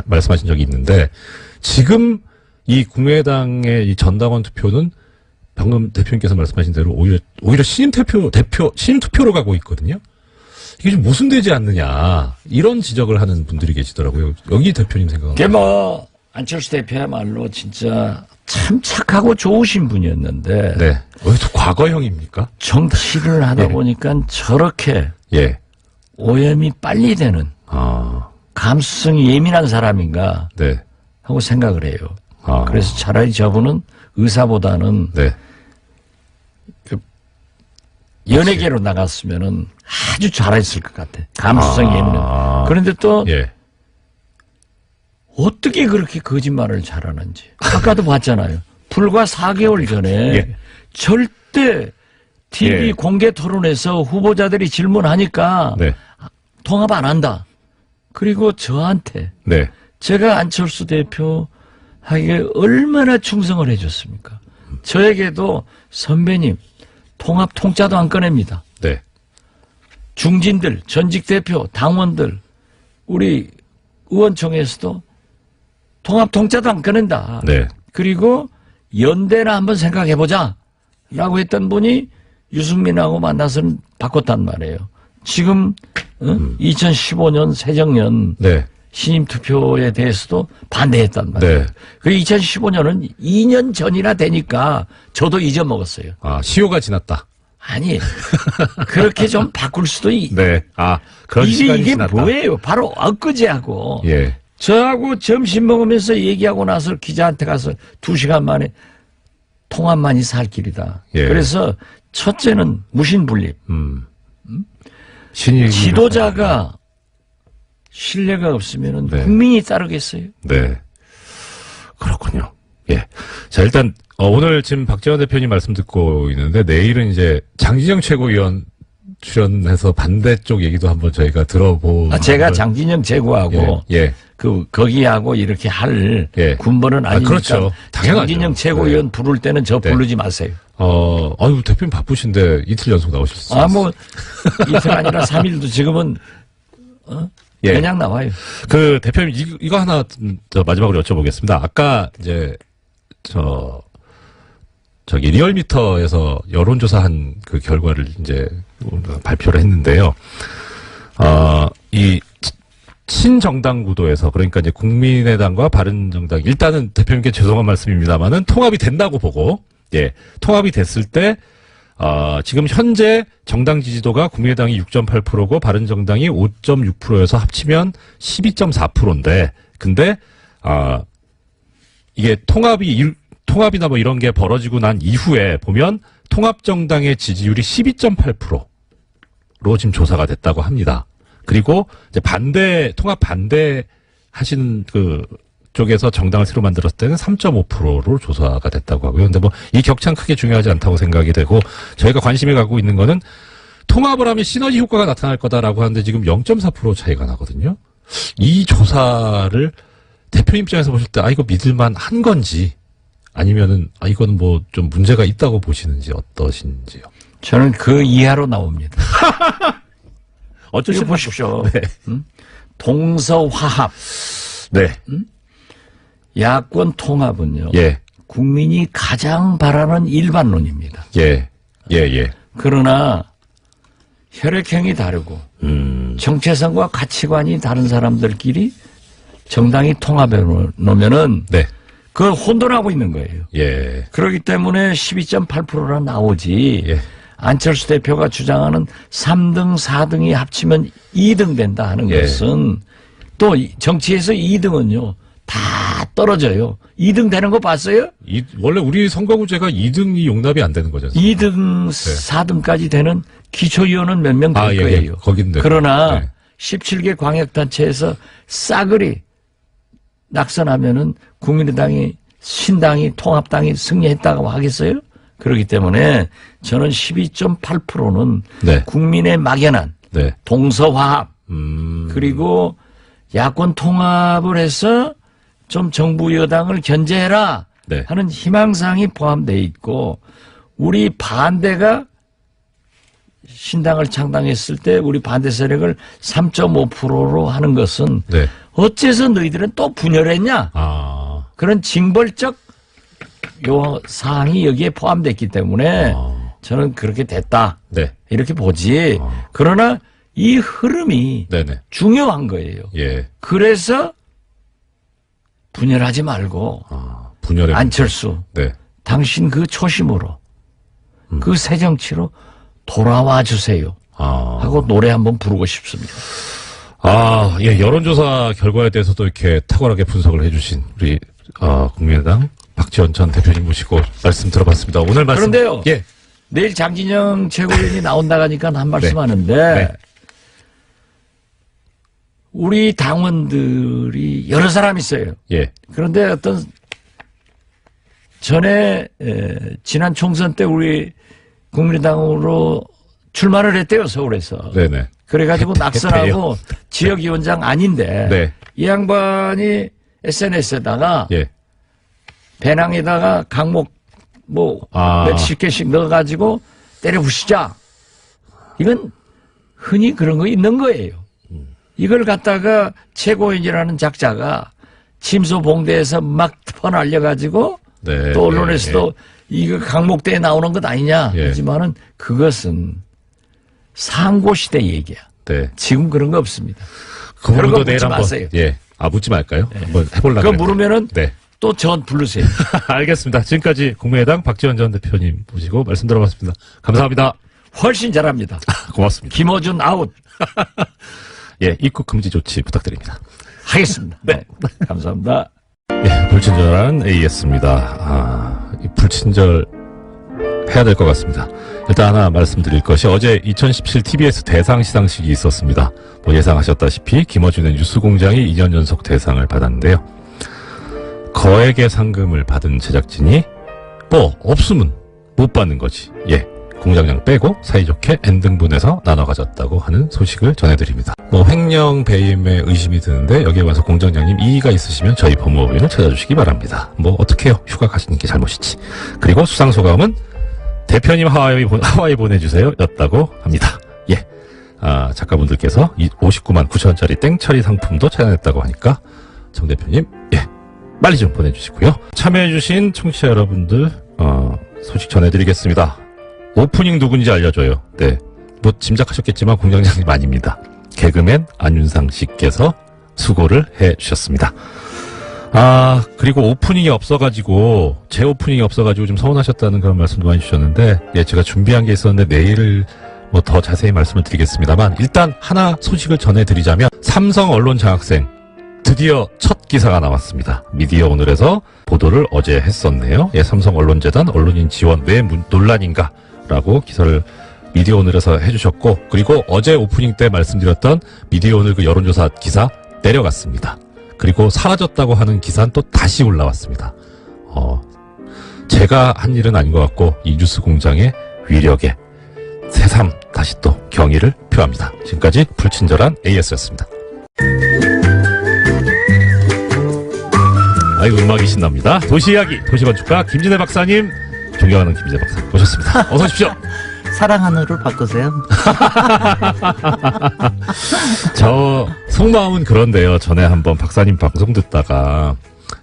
말씀하신 적이 있는데 지금 이 국민의당의 이 전당원 투표는 방금 대표님께서 말씀하신 대로 오히려 신임 투표로 가고 있거든요. 이게 좀 모순되지 않느냐 이런 지적을 하는 분들이 계시더라고요. 여기 대표님 생각은? 그게 안철수 대표야말로 진짜 참 착하고 좋으신 분이었는데. 네. 또 과거형입니까? 정치를 하다 보니까 저렇게 예. 오염이 빨리 되는 감수성이 예민한 사람인가 네. 하고 생각을 해요. 그래서 차라리 저분은 의사보다는 네. 그 3분의 1이 투표해서 대표되는 게 낫다. 3분의 1이 네. 3분의 1이 2로 2로 해가지고 3분의 1이 안 되니까 개봉도 안 하고 덮었잖아요. 연예계로 나갔으면은 아주 잘했을 것 같아. 감수성이 예민해. 그런데 또 예. 어떻게 그렇게 거짓말을 잘하는지. 아까도 봤잖아요. 불과 4개월 전에 예. 절대 TV 예. 공개 토론에서 후보자들이 질문하니까 네. 통합 안 한다. 그리고 저한테 네. 제가 안철수 대표에게 얼마나 충성을 해줬습니까? 저에게도 선배님 통합 통짜도 안 꺼냅니다. 네. 중진들, 전직 대표, 당원들, 우리 의원총회에서도 통합 통짜도 안 꺼낸다. 네. 그리고 연대나 한번 생각해보자 라고 했던 분이 유승민하고 만나서는 바꿨단 말이에요. 지금 2015년 새정년 네. 신임 투표에 대해서도 반대했단 말이에요. 네. 그 2015년은 2년 전이나 되니까 저도 잊어먹었어요. 아, 시효가 지났다. 아니 그렇게 좀 바꿀 수도 네. 아, 그런 시간이 이게 지났다. 뭐예요? 바로 엊그제하고 예. 저하고 점심 먹으면서 얘기하고 나서 기자한테 가서 2시간 만에 통합만이 살 길이다. 예. 그래서 첫째는 무신분립. 신이 지도자가 신뢰가 없으면 네. 국민이 따르겠어요? 네. 그렇군요. 예. 자, 일단, 오늘 지금 박지원 대표님 말씀 듣고 있는데, 내일은 이제 장진영 최고위원 출연해서 반대쪽 얘기도 한번 저희가 들어보는. 제가 장진영 최고하고, 예. 거기하고 이렇게 할 예. 군번은 아니니까. 그렇죠. 당연하죠. 장진영 최고위원 네. 부를 때는 저 네. 부르지 마세요. 아유, 대표님 바쁘신데 이틀 연속 나오실 수 있어요. 이틀 아니라 3일도 지금은, 예. 그냥 나와요. 그 대표님 이거 하나 저 마지막으로 여쭤보겠습니다. 아까 이제 저기 리얼미터에서 여론조사한 그 결과를 이제 발표를 했는데요. 이 친정당 구도에서 그러니까 이제 국민의당과 바른정당 일단은 대표님께 죄송한 말씀입니다만은 통합이 된다고 보고 통합이 됐을 때 지금 현재 정당 지지도가 국민의당이 6.8%고 바른정당이 5.6%여서 합치면 12.4%인데 근데 이게 통합이나 뭐 이런 게 벌어지고 난 이후에 보면 통합정당의 지지율이 12.8%로 지금 조사가 됐다고 합니다. 그리고 이제 통합 반대 하시는 그 쪽에서 정당을 새로 만들었을 때는 3.5%로 조사가 됐다고 하고요. 근데 뭐 이 격차는 크게 중요하지 않다고 생각이 되고 저희가 관심이 가고 있는 거는 통합을 하면 시너지 효과가 나타날 거다라고 하는데 지금 0.4% 차이가 나거든요. 이 조사를 대표님 입장에서 보실 때 이거 믿을만 한 건지 아니면은 이거는 뭐 좀 문제가 있다고 보시는지 어떠신지요? 저는 그 이하로 나옵니다. 어쩌시 이거 보십시오. 네. 동서화합. 네. 야권 통합은요. 예. 국민이 가장 바라는 일반론입니다. 예. 그러나 혈액형이 다르고 정체성과 가치관이 다른 사람들끼리 정당이 통합해 놓으면은 네. 그걸 혼돈하고 있는 거예요. 예. 그렇기 때문에 12.8%라 나오지. 예. 안철수 대표가 주장하는 3등, 4등이 합치면 2등 된다 하는 예. 것은 또 정치에서 2등은요. 다 떨어져요. 2등 되는 거 봤어요? 원래 우리 선거구제가 2등이 용납이 안 되는 거잖아요. 2등, 4등까지 되는 기초위원은 몇 명 될 예. 거예요. 거긴데. 그러나 네. 17개 광역단체에서 싸그리 낙선하면은 국민의당이 신당이 통합당이 승리했다고 하겠어요? 그렇기 때문에 저는 12.8%는 네. 국민의 막연한 네. 동서화합 그리고 야권 통합을 해서 좀 정부 여당을 견제해라 네. 하는 희망사항이 포함되어 있고 우리 반대가 신당을 창당했을 때 우리 반대 세력을 3.5%로 하는 것은 네. 어째서 너희들은 또 분열했냐? 그런 징벌적 요 사항이 여기에 포함됐기 때문에 저는 그렇게 됐다. 네. 이렇게 보지. 그러나 이 흐름이 네네. 중요한 거예요. 예. 그래서 분열하지 말고 분열의 안철수 네. 당신 그 초심으로 그 새 정치로 돌아와 주세요. 하고 노래 한번 부르고 싶습니다. 예, 여론조사 결과에 대해서도 이렇게 탁월하게 분석을 해주신 우리 국민의당 박지원 전 대표님 모시고 말씀 들어봤습니다. 오늘 말씀 그런데요. 예, 내일 장진영 최고위원이 나온다고 하니까 한 말씀 네. 하는데 네. 우리 당원들이 여러 사람 있어요. 예. 그런데 어떤 전에 지난 총선 때 우리 국민의당으로 출마를 했대요, 서울에서. 네네. 그래가지고 했대요. 낙선하고 지역위원장 아닌데 네. 이 양반이 SNS에다가 예. 배낭에다가 강목 몇십 개씩 넣어가지고 때려 부시자. 이건 흔히 그런 거 있는 거예요. 이걸 갖다가 최고위원이라는 작자가 침소봉대에서 막 퍼날려가지고 네. 또 언론에서도 이거 강목대에 나오는 것 아니냐 예. 하지만은 그것은 상고시대 얘기야. 네. 지금 그런 거 없습니다. 그 그런 거 부분도 내일 묻지 한번 마세요. 예. 묻지 말까요? 한번 해보려고. 그거 물으면은 네. 또 전 부르세요. 알겠습니다. 지금까지 국민의당 박지원 전 대표님 모시고 말씀 들어봤습니다. 감사합니다. 훨씬 잘합니다. 고맙습니다. 김어준 아웃 예, 입국 금지 조치 부탁드립니다. 하겠습니다. 네. 감사합니다. 예, 불친절한 AS입니다. 이 불친절 해야 될 것 같습니다. 일단 하나 말씀드릴 것이 어제 2017 TBS 대상 시상식이 있었습니다. 뭐 예상하셨다시피 김어준의 뉴스공장이 2년 연속 대상을 받았는데요. 거액의 상금을 받은 제작진이 뭐 없으면 못 받는 거지. 예. 공장장 빼고 사이좋게 N등분해서 나눠 가졌다고 하는 소식을 전해드립니다. 뭐 횡령 배임에 의심이 드는데 여기에 와서 공장장님 이의가 있으시면 저희 법무법인을 찾아주시기 바랍니다. 뭐 어떡해요. 휴가 가시는 게 잘못이지. 그리고 수상소감은 대표님 하와이 보내주세요 였다고 합니다. 예. 작가분들께서 59만 9천원짜리 땡처리 상품도 찾아냈다고 하니까 정 대표님 예. 빨리 좀 보내주시고요. 참여해주신 청취자 여러분들 소식 전해드리겠습니다. 오프닝 누군지 알려줘요. 네. 뭐 짐작하셨겠지만 공장장님 아닙니다. 개그맨 안윤상 씨께서 수고를 해주셨습니다. 그리고 오프닝이 없어가지고 제 오프닝이 없어가지고 좀 서운하셨다는 그런 말씀도 많이 주셨는데 예, 제가 준비한 게 있었는데 내일 뭐 더 자세히 말씀을 드리겠습니다만 일단 하나 소식을 전해드리자면 삼성 언론 장학생 드디어 첫 기사가 나왔습니다. 미디어 오늘에서 보도를 어제 했었네요. 예, 삼성 언론재단 언론인 지원 왜 논란인가 라고 기사를 미디어 오늘에서 해주셨고 그리고 어제 오프닝 때 말씀드렸던 미디어 오늘 그 여론조사 기사 내려갔습니다. 그리고 사라졌다고 하는 기사는 또 다시 올라왔습니다. 제가 한 일은 아닌 것 같고 이 뉴스 공장의 위력에 새삼 다시 또 경의를 표합니다. 지금까지 불친절한 AS였습니다. 아이고 음악이 신납니다. 도시이야기 도시건축가 김진애 박사님 존경하는 김진애 박사 모셨습니다. 어서 오십시오. 사랑하는으로 바꾸세요. 저 속마음은 그런데요. 전에 한번 박사님 방송 듣다가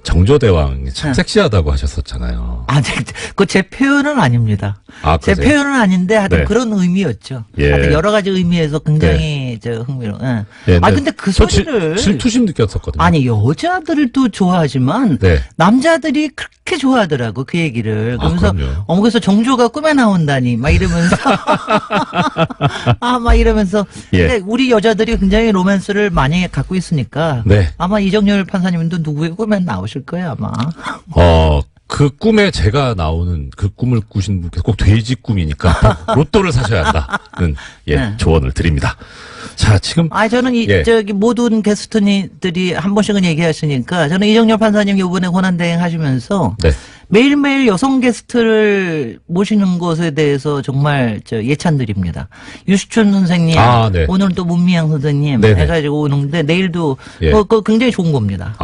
정조대왕 참 섹시하다고 하셨었잖아요. 그 제 표현은 아닙니다. 제 그러세요? 표현은 아닌데 하여튼 네. 그런 의미였죠. 예. 하여튼 여러 가지 의미에서 굉장히 흥미로워. 예. 예, 근데 그 저 소리를 질투심 느꼈었거든요. 아니 여자들도 좋아하지만 네. 남자들이 그렇게 좋아하더라고 그 얘기를. 그러면서 그럼요. 그래서 정조가 꿈에 나온다니 막 이러면서 막 이러면서 예. 근데 우리 여자들이 굉장히 로맨스를 많이 갖고 있으니까 네. 아마 이정열 판사님도 누구의 꿈에 나오실 거예요 아마. 그 꿈에 제가 나오는 그 꿈을 꾸신 분께서 꼭 돼지 꿈이니까 로또를 사셔야 한다는 예, 네. 조언을 드립니다. 자, 지금 저는 예. 모든 게스트들이 한 번씩은 얘기하시니까 저는 이정열 판사님 이번에 권한대행 하시면서 네. 매일매일 여성 게스트를 모시는 것에 대해서 정말 예찬드립니다. 유시춘 선생님, 네. 오늘은 또 문미향 선생님 네네. 해가지고 오는데 내일도 예. 그거 굉장히 좋은 겁니다.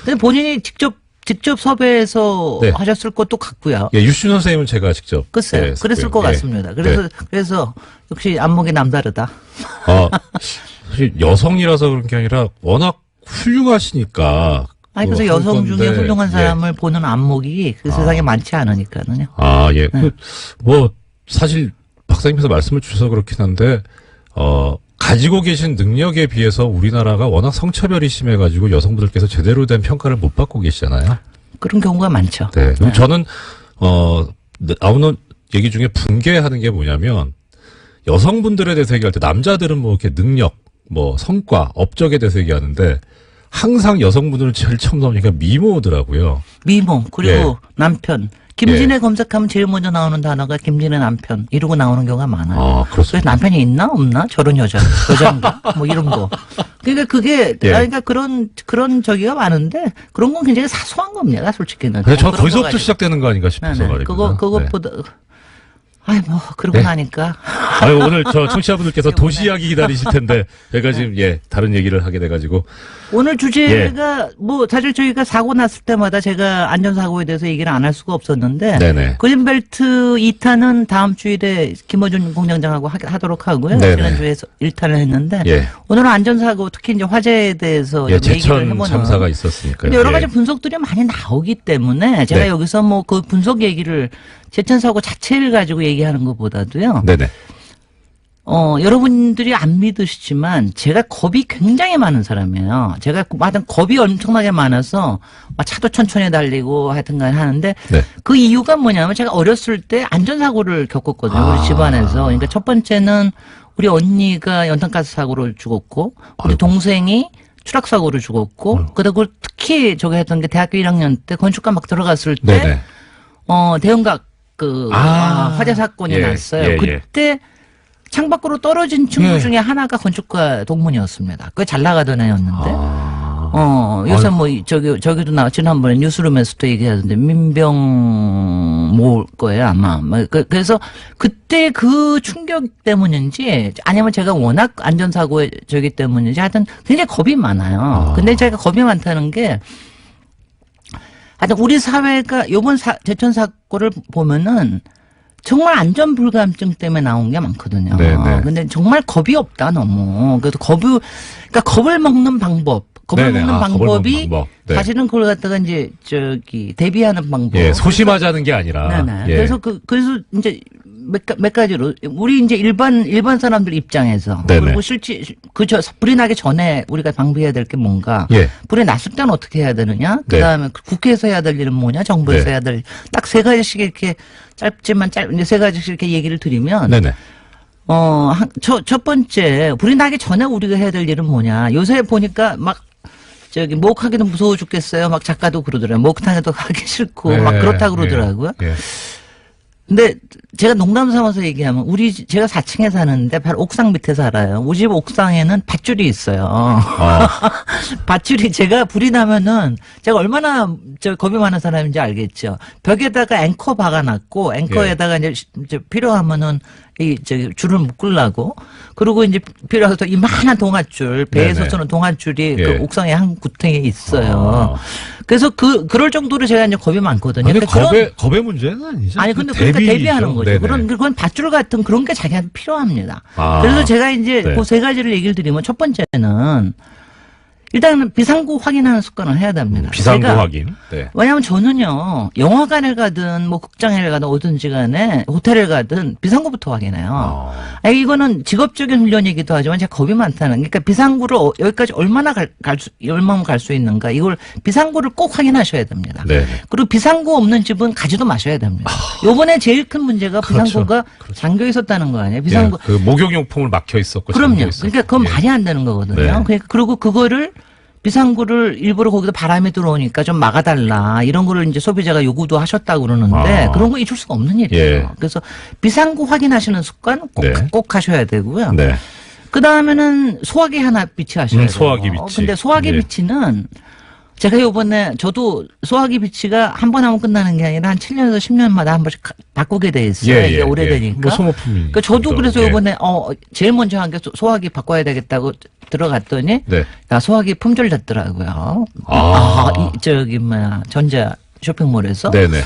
근데 본인이 직접 섭외해서 네. 하셨을 것도 같고요. 예, 유신 선생님은 제가 직접 글쎄요. 예, 그랬을 했고요. 것 예. 같습니다. 네. 그래서 역시 안목이 남다르다. 사실 여성이라서 그런 게 아니라 워낙 훌륭하시니까. 그래서 여성 중에 훌륭한 사람을 보는 안목이 그 세상에 많지 않으니까는요. 예. 뭐 사실 박사님께서 말씀을 주셔서 그렇긴 한데 가지고 계신 능력에 비해서 우리나라가 워낙 성차별이 심해가지고 여성분들께서 제대로 된 평가를 못 받고 계시잖아요. 그런 경우가 많죠. 네. 그럼 저는 나오는 얘기 중에 붕괴하는 게 뭐냐면 여성분들에 대해서 얘기할 때 남자들은 뭐 이렇게 능력, 뭐 성과, 업적에 대해서 얘기하는데 항상 여성분들은 제일 처음 나오니까 미모더라고요. 미모 그리고 남편 김진애 검색하면 제일 먼저 나오는 단어가 김진애 남편 이러고 나오는 경우가 많아요. 아, 그래서 그렇습니다. 남편이 있나 없나 저런 여자인가 뭐 이런 거. 그러니까 그게 예. 그러니까 그런 저기가 많은데 그런 건 굉장히 사소한 겁니다. 솔직히는. 근데 저 그런 거기서부터 거 가지고. 시작되는 거 아닌가 싶어서 네네. 말입니다. 그것보다 아이 뭐 그러고 네. 나니까 아유, 오늘 저 청취자분들께서 도시 이야기 기다리실 텐데 제가 지금 다른 얘기를 하게 돼가지고 오늘 주제가 뭐 사실 저희가 사고 났을 때마다 제가 안전사고에 대해서 얘기를 안 할 수가 없었는데 네네. 그린벨트 2탄은 다음 주일에 김어준 공장장하고 하도록 하고요. 네네. 지난주에 1탄을 했는데 예. 오늘은 안전사고 특히 이제 화재에 대해서 좀 얘기를 제천 해보는 참사가 있었으니까요. 근데 여러 가지 예. 분석들이 많이 나오기 때문에 제가 네. 여기서 뭐 그 분석 얘기를 제천 사고 자체를 가지고 얘기하는 것보다도요. 네네. 여러분들이 안 믿으시지만 제가 겁이 굉장히 많은 사람이에요. 제가 하여튼 겁이 엄청나게 많아서 막 차도 천천히 달리고 하여튼간 하는데 네. 그 이유가 뭐냐면 제가 어렸을 때 안전사고를 겪었거든요. 우리 집안에서. 그러니까 첫 번째는 우리 언니가 연탄가스 사고로 죽었고 우리 아이고. 동생이 추락사고로 죽었고 그리고 특히 저기 했던 게 대학교 1학년 때 건축과 막 들어갔을 때 네네. 대형각 화재 사건이 예, 났어요. 예, 예. 그때 창밖으로 떨어진 친구 중에 하나가 건축가 동문이었습니다. 꽤 잘 나가던 애였는데. 요새 뭐 저기도 지난번에 뉴스룸에서도 얘기하던데 민병 모을 거예요 아마. 그래서 그때 그 충격 때문인지 아니면 제가 워낙 안전사고에 저기 때문인지 하여튼 굉장히 겁이 많아요. 근데 제가 겁이 많다는 게 하여튼 우리 사회가 요번 제천 사고를 보면은 정말 안전불감증 때문에 나온 게 많거든요. 네네. 근데 정말 겁이 없다, 너무. 그래서 그러니까 겁을 먹는 방법. 겁을 네네. 먹는 겁을 방법이 먹는 방법. 네. 사실은 그걸 갖다가 이제 대비하는 방법. 예, 소심하자는 게 아니라. 네네. 예. 그래서 이제 몇 가지로 우리 이제 일반 사람들 입장에서 네네. 그리고 실제 불이 나기 전에 우리가 방비해야 될 게 뭔가 예. 불이 났을 때는 어떻게 해야 되느냐 네. 그다음에 해서 해야 될 일은 뭐냐 정부에서 네. 해야 될 딱 세 가지씩 이렇게 이제 세 가지씩 이렇게 얘기를 드리면 네네. 첫 번째 불이 나기 전에 우리가 해야 될 일은 뭐냐 요새 보니까 막 목욕하기도 무서워 죽겠어요. 막 작가도 그러더라고요. 목욕탕에도 가기 싫고 막 그렇다고 그러더라고요. 예. 근데 제가 농담 삼아서 얘기하면 제가 4층에 사는데 바로 옥상 밑에 살아요. 우리 집 옥상에는 밧줄이 있어요. 밧줄이 제가 불이 나면은 제가 얼마나 겁이 많은 사람인지 알겠죠. 벽에다가 앵커 박아놨고 앵커에다가 이제 필요하면은 줄을 묶으려고 그리고 이제 필요해서 이만한 동아줄 배에서 네네. 쓰는 동아줄이 예. 그 옥상에 한 구탱에 있어요. 그래서 그럴 정도로 제가 이제 겁이 많거든요. 근데 그러니까 겁의 문제는 아니죠. 아니 근데 그러니까 대비죠. 대비하는 거죠. 네네. 그건 밧줄 같은 그런 게 자기한테 필요합니다. 아. 그래서 제가 이제 네. 그 세 가지를 얘기를 드리면 첫 번째는 일단은 비상구 확인하는 습관을 해야 됩니다. 비상구 제가 확인. 네. 왜냐하면 저는요 영화관에 가든 뭐 극장에 가든 어딘지 간에 호텔에 가든 비상구부터 확인해요. 이거는 직업적인 훈련이기도 하지만 제가 겁이 많다는 그러니까 비상구를 여기까지 얼마나 갈 수 있는가 이걸 비상구를 꼭 확인하셔야 됩니다. 네. 그리고 비상구 없는 집은 가지도 마셔야 됩니다. 요번에 제일 큰 문제가 비상구가 잠겨 있었다는 거 아니에요. 비상구. 예, 그 목욕용품을 막혀 있었고. 그럼요. 잠겨 있었고. 그러니까 그건 예. 말이 안 되는 거거든요. 네. 그러니까 그리고 그거를 비상구를 일부러 거기다 바람이 들어오니까 좀 막아달라 이런 거를 이제 소비자가 요구도 하셨다고 그러는데 그런 거 잊을 수가 없는 일이에요. 예. 그래서 비상구 확인하시는 습관 꼭 하셔야 되고요. 네. 그 다음에는 소화기 하나 비치하셔야 돼요. 소화기 비치. 근데 소화기 예. 비치는 제가 요번에 저도 소화기 비치가 한 번 하면 끝나는 게 아니라 한 7년에서 10년마다 한 번씩 바꾸게 돼 있어요. 이게 오래되니까. 뭐 소모품이. 그러니까 저도 그래서 예. 요번에 제일 먼저 한 게 소화기 바꿔야 되겠다고 들어갔더니 네. 소화기 품절됐더라고요. 전자 쇼핑몰에서. 네네.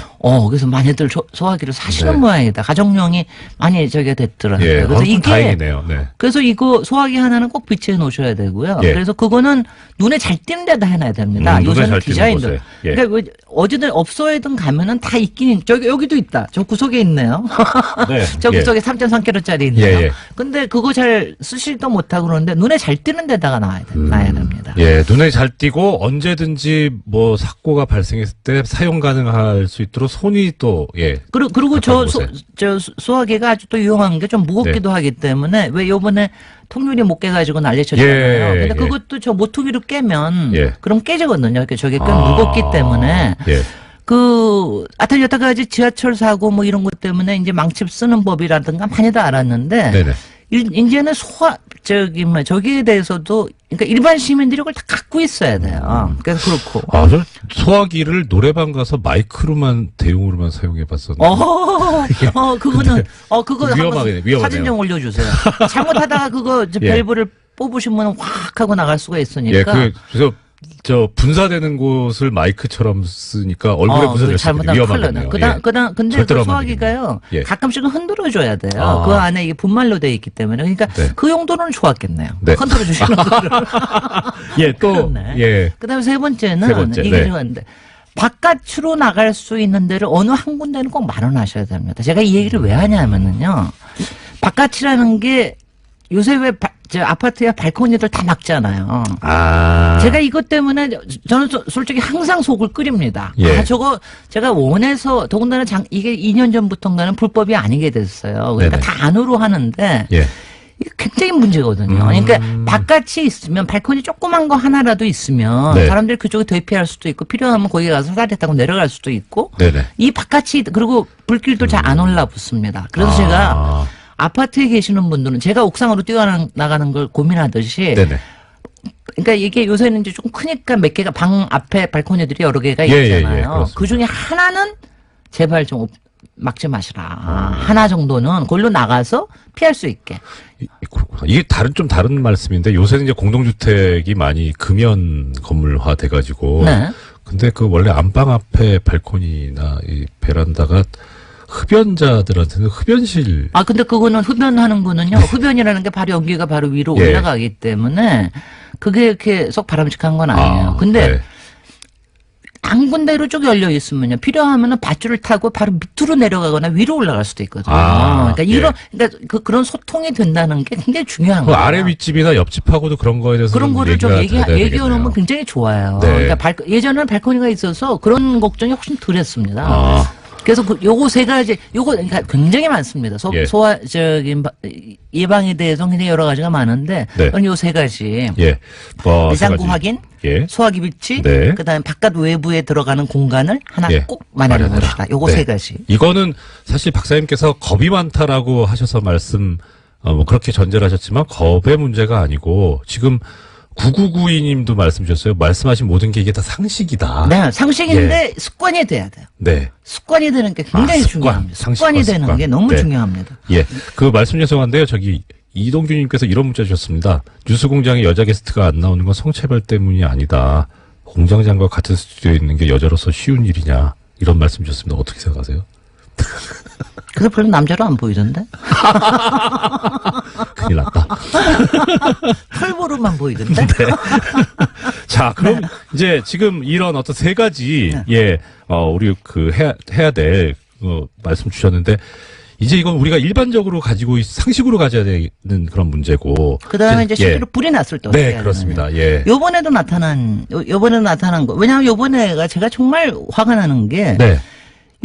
그래서 많이들 소화기를 사시는 네. 모양이다. 가정용이 많이 됐더라고요. 예. 그래서 이게 다행이네요. 네. 그래서 이거 소화기 하나는 꼭 비치해 놓으셔야 되고요. 예. 그래서 그거는 눈에 잘 띄는 데다 해놔야 됩니다. 눈에 요새는 잘 띄는 디자인들. 곳에. 예. 그러니까 어디든 업소에든 가면은 다 있긴 여기도 있다. 저 구석에 있네요. 네. 저 예. 구석에 3.3kg짜리 있네요. 예. 근데 그거 잘 쓰실도 못하고 그러는데 눈에 잘 띄는 데다가 놔야 됩니다. 예, 눈에 잘 띄고 언제든지 뭐 사고가 발생했을 때 사용 가능할 수 있도록 손이 또 그리고 저 곳에. 소화기가 아주 또 유용한 게 좀 무겁기도 하기 때문에 왜 요번에 통유리 못 깨가지고 난리쳤잖아요. 예, 근데 예. 그것도 저 모퉁이로 깨면 예. 그럼 깨지거든요. 저게 꽤 무겁기 때문에. 예. 여러 가지 지하철 사고 뭐 이런 것 때문에 이제 망칩 쓰는 법이라든가 많이들 알았는데, 네네. 이제는 저기에 대해서도, 그러니까 일반 시민들이 그걸 다 갖고 있어야 돼요. 그래서 그렇고. 저 소화기를 노래방 가서 마이크로만, 대용으로만 사용해봤었는데. 그거 위험하겠네, 한번 사진 좀 올려주세요. 잘못하다가 그거 예. 밸브를 뽑으시면 확 하고 나갈 수가 있으니까. 예, 그래서 분사되는 곳을 마이크처럼 쓰니까 얼굴에 분사될 수 있는 위험하거든요. 근데 절대로 그 하면 안 소화기가요, 예. 가끔씩은 흔들어줘야 돼요. 그 안에 이게 분말로 되어 있기 때문에. 그러니까 네. 그 용도는 좋았겠네요. 네. 흔들어주시는 거를. 예, 또, 그렇네. 예. 그 다음에 세 번째는, 세 번째, 이게 네. 중요한데, 바깥으로 나갈 수 있는 데를 어느 한 군데는 꼭 마련하셔야 됩니다. 제가 이 얘기를 왜 하냐면은요, 바깥이라는 게 요새 왜 아파트야 발코니들 다 막잖아요. 제가 이것 때문에 저는 솔직히 항상 속을 끓입니다. 예. 저거 제가 원해서 더군다나 이게 2년 전부터인가는 불법이 아니게 됐어요. 그러니까 네네. 다 안으로 하는데 예. 이게 굉장히 문제거든요. 그러니까 바깥이 있으면 발코니 조그만 거 하나라도 있으면 네. 사람들이 그쪽에 대피할 수도 있고 필요하면 거기 가서 사다리 타고 내려갈 수도 있고 네네. 이 바깥이 그리고 불길도 잘 안 올라붙습니다. 그래서 제가 아파트에 계시는 분들은 제가 옥상으로 뛰어나가는 걸 고민하듯이 네네. 그러니까 이게 요새는 이제 좀 크니까 몇 개가 방 앞에 발코니들이 여러 개가 예, 있잖아요. 그렇습니다. 그 중에 하나는 제발 좀 막지 마시라. 하나 정도는 그걸로 나가서 피할 수 있게. 그렇구나. 이게 좀 다른 말씀인데 요새는 이제 공동주택이 많이 금연 건물화 돼가지고. 네. 근데 원래 안방 앞에 발코니나 이 베란다가 흡연자들한테는 흡연실. 근데 그거는 흡연하는 거는요. 흡연이라는 게 바로 연기가 바로 위로 예. 올라가기 때문에 그게 이렇게 썩 바람직한 건 아니에요. 근데 네. 한 군데로 쭉 열려 있으면요. 필요하면은 밧줄을 타고 바로 밑으로 내려가거나 위로 올라갈 수도 있거든요. 그러니까 그런 소통이 된다는 게 굉장히 중요한 거예요. 아래 윗집이나 옆집하고도 그런 거에 대해서 그런 거를 좀 얘기해 놓으면 굉장히 좋아요. 네. 그러니까 예전에는 발코니가 있어서 그런 걱정이 훨씬 덜했습니다. 그래서 요거 세 가지, 그러니까 굉장히 많습니다. 예. 예방에 대해서 굉장히 여러 가지가 많은데, 네. 요 세 가지. 예. 내장구 확인, 예. 소화기 비치, 네. 그 다음에 바깥 외부에 들어가는 공간을 하나 예. 꼭 마련해 놓으시라. 요거 네. 세 가지. 이거는 사실 박사님께서 겁이 많다라고 하셔서 그렇게 전제를 하셨지만 겁의 문제가 아니고 지금 9992님도 말씀 주셨어요. 말씀하신 모든 게 이게 다 상식이다. 네, 상식인데 습관이 돼야 돼요. 네. 습관이 되는 게 굉장히 중요합니다. 습관이 되는 게 너무 중요합니다. 예. 그 말씀 죄송한데요. 이동규님께서 이런 문자 주셨습니다. 뉴스공장에 여자 게스트가 안 나오는 건 성차별 때문이 아니다. 공장장과 같은 스튜디오에 있는 게 여자로서 쉬운 일이냐. 이런 말씀 주셨습니다. 어떻게 생각하세요? 그래서 별로 남자로 안 보이던데? 큰일 났다. 털보로만 보이던데? 네. 자, 그럼 이제 지금 이런 어떤 세 가지, 우리 해야 될, 말씀 주셨는데, 이제 이건 우리가 일반적으로 상식으로 가져야 되는 그런 문제고. 그 다음에 이제 실제로 불이 났을 때. 네, 그렇습니다. 예. 요번에도 나타난 거. 왜냐하면 요번에가 제가 정말 화가 나는 게. 네.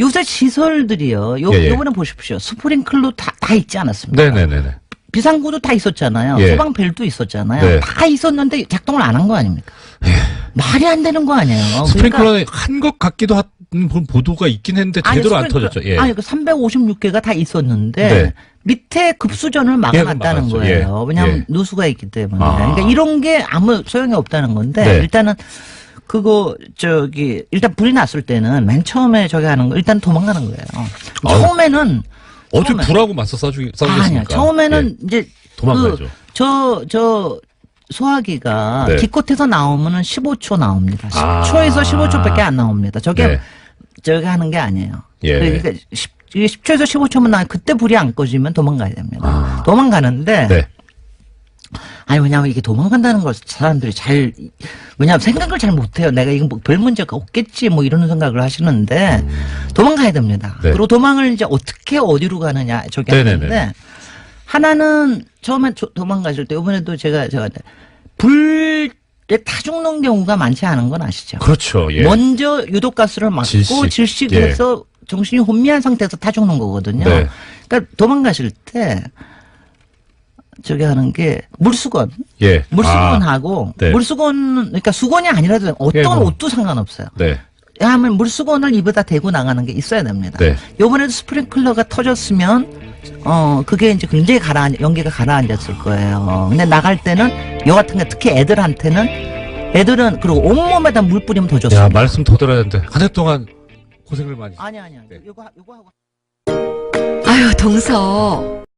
요새 시설들이요. 요번에 보십시오. 스프링클러 다 있지 않았습니까? 네네네. 비상구도 다 있었잖아요. 예. 소방벨도 있었잖아요. 네. 다 있었는데 작동을 안 한 거 아닙니까? 말이 안 되는 거 아니에요. 스프링클러는 한 것 같기도 한 보도가 있긴 했는데 제대로 안 터졌죠. 예. 아니, 356개가 다 있었는데 네. 밑에 급수전을 막아놨다는 막았죠. 거예요. 예. 왜냐하면 예. 누수가 있기 때문에. 그러니까 이런 게 아무 소용이 없다는 건데 네. 일단은 일단 불이 났을 때는 맨 처음에 하는 거 일단 도망가는 거예요. 처음에는 어제 불하고 맞서 싸우겠습니까? 아니요. 처음에는 이제 도망가죠. 저 소화기가 네. 기껏해서 나오면은 15초 나옵니다. 10초에서 15초밖에 안 나옵니다. 저게 하는 게 아니에요. 예. 그러니까 10초에서 15초면 나 그때 불이 안 꺼지면 도망가야 됩니다. 도망가는데 네. 왜냐면 이게 도망간다는 걸 사람들이 왜냐면 생각을 잘 못해요. 내가 이건 별 문제가 없겠지 이런 생각을 하시는데 도망가야 됩니다. 네. 그리고 도망을 이제 어디로 가느냐 하는데 하나는 처음에 도망가실 때 이번에도 제가 불에 타 죽는 경우가 많지 않은 건 아시죠? 그렇죠. 예. 먼저 유독가스를 맞고 질식해서 정신이 혼미한 상태에서 타 죽는 거거든요. 네. 그러니까 도망가실 때 하는 게 물수건. 예. 물수건하고 네. 물수건 그러니까 수건이 아니라도 어떤 옷도 상관없어요. 네. 하면 물수건을 입에다 대고 나가는 게 있어야 됩니다. 네. 요번에도 스프링클러가 터졌으면 그게 이제 굉장히 연기가 가라앉았을 거예요. 근데 나갈 때는 요 같은 게 특히 애들은 그리고 온몸에다 물 뿌리면 더 좋습니다. 야, 말씀 더 들어야 되는데 한 해 동안 고생을 많이. 아니. 네. 요거 하고. 아유, 동서.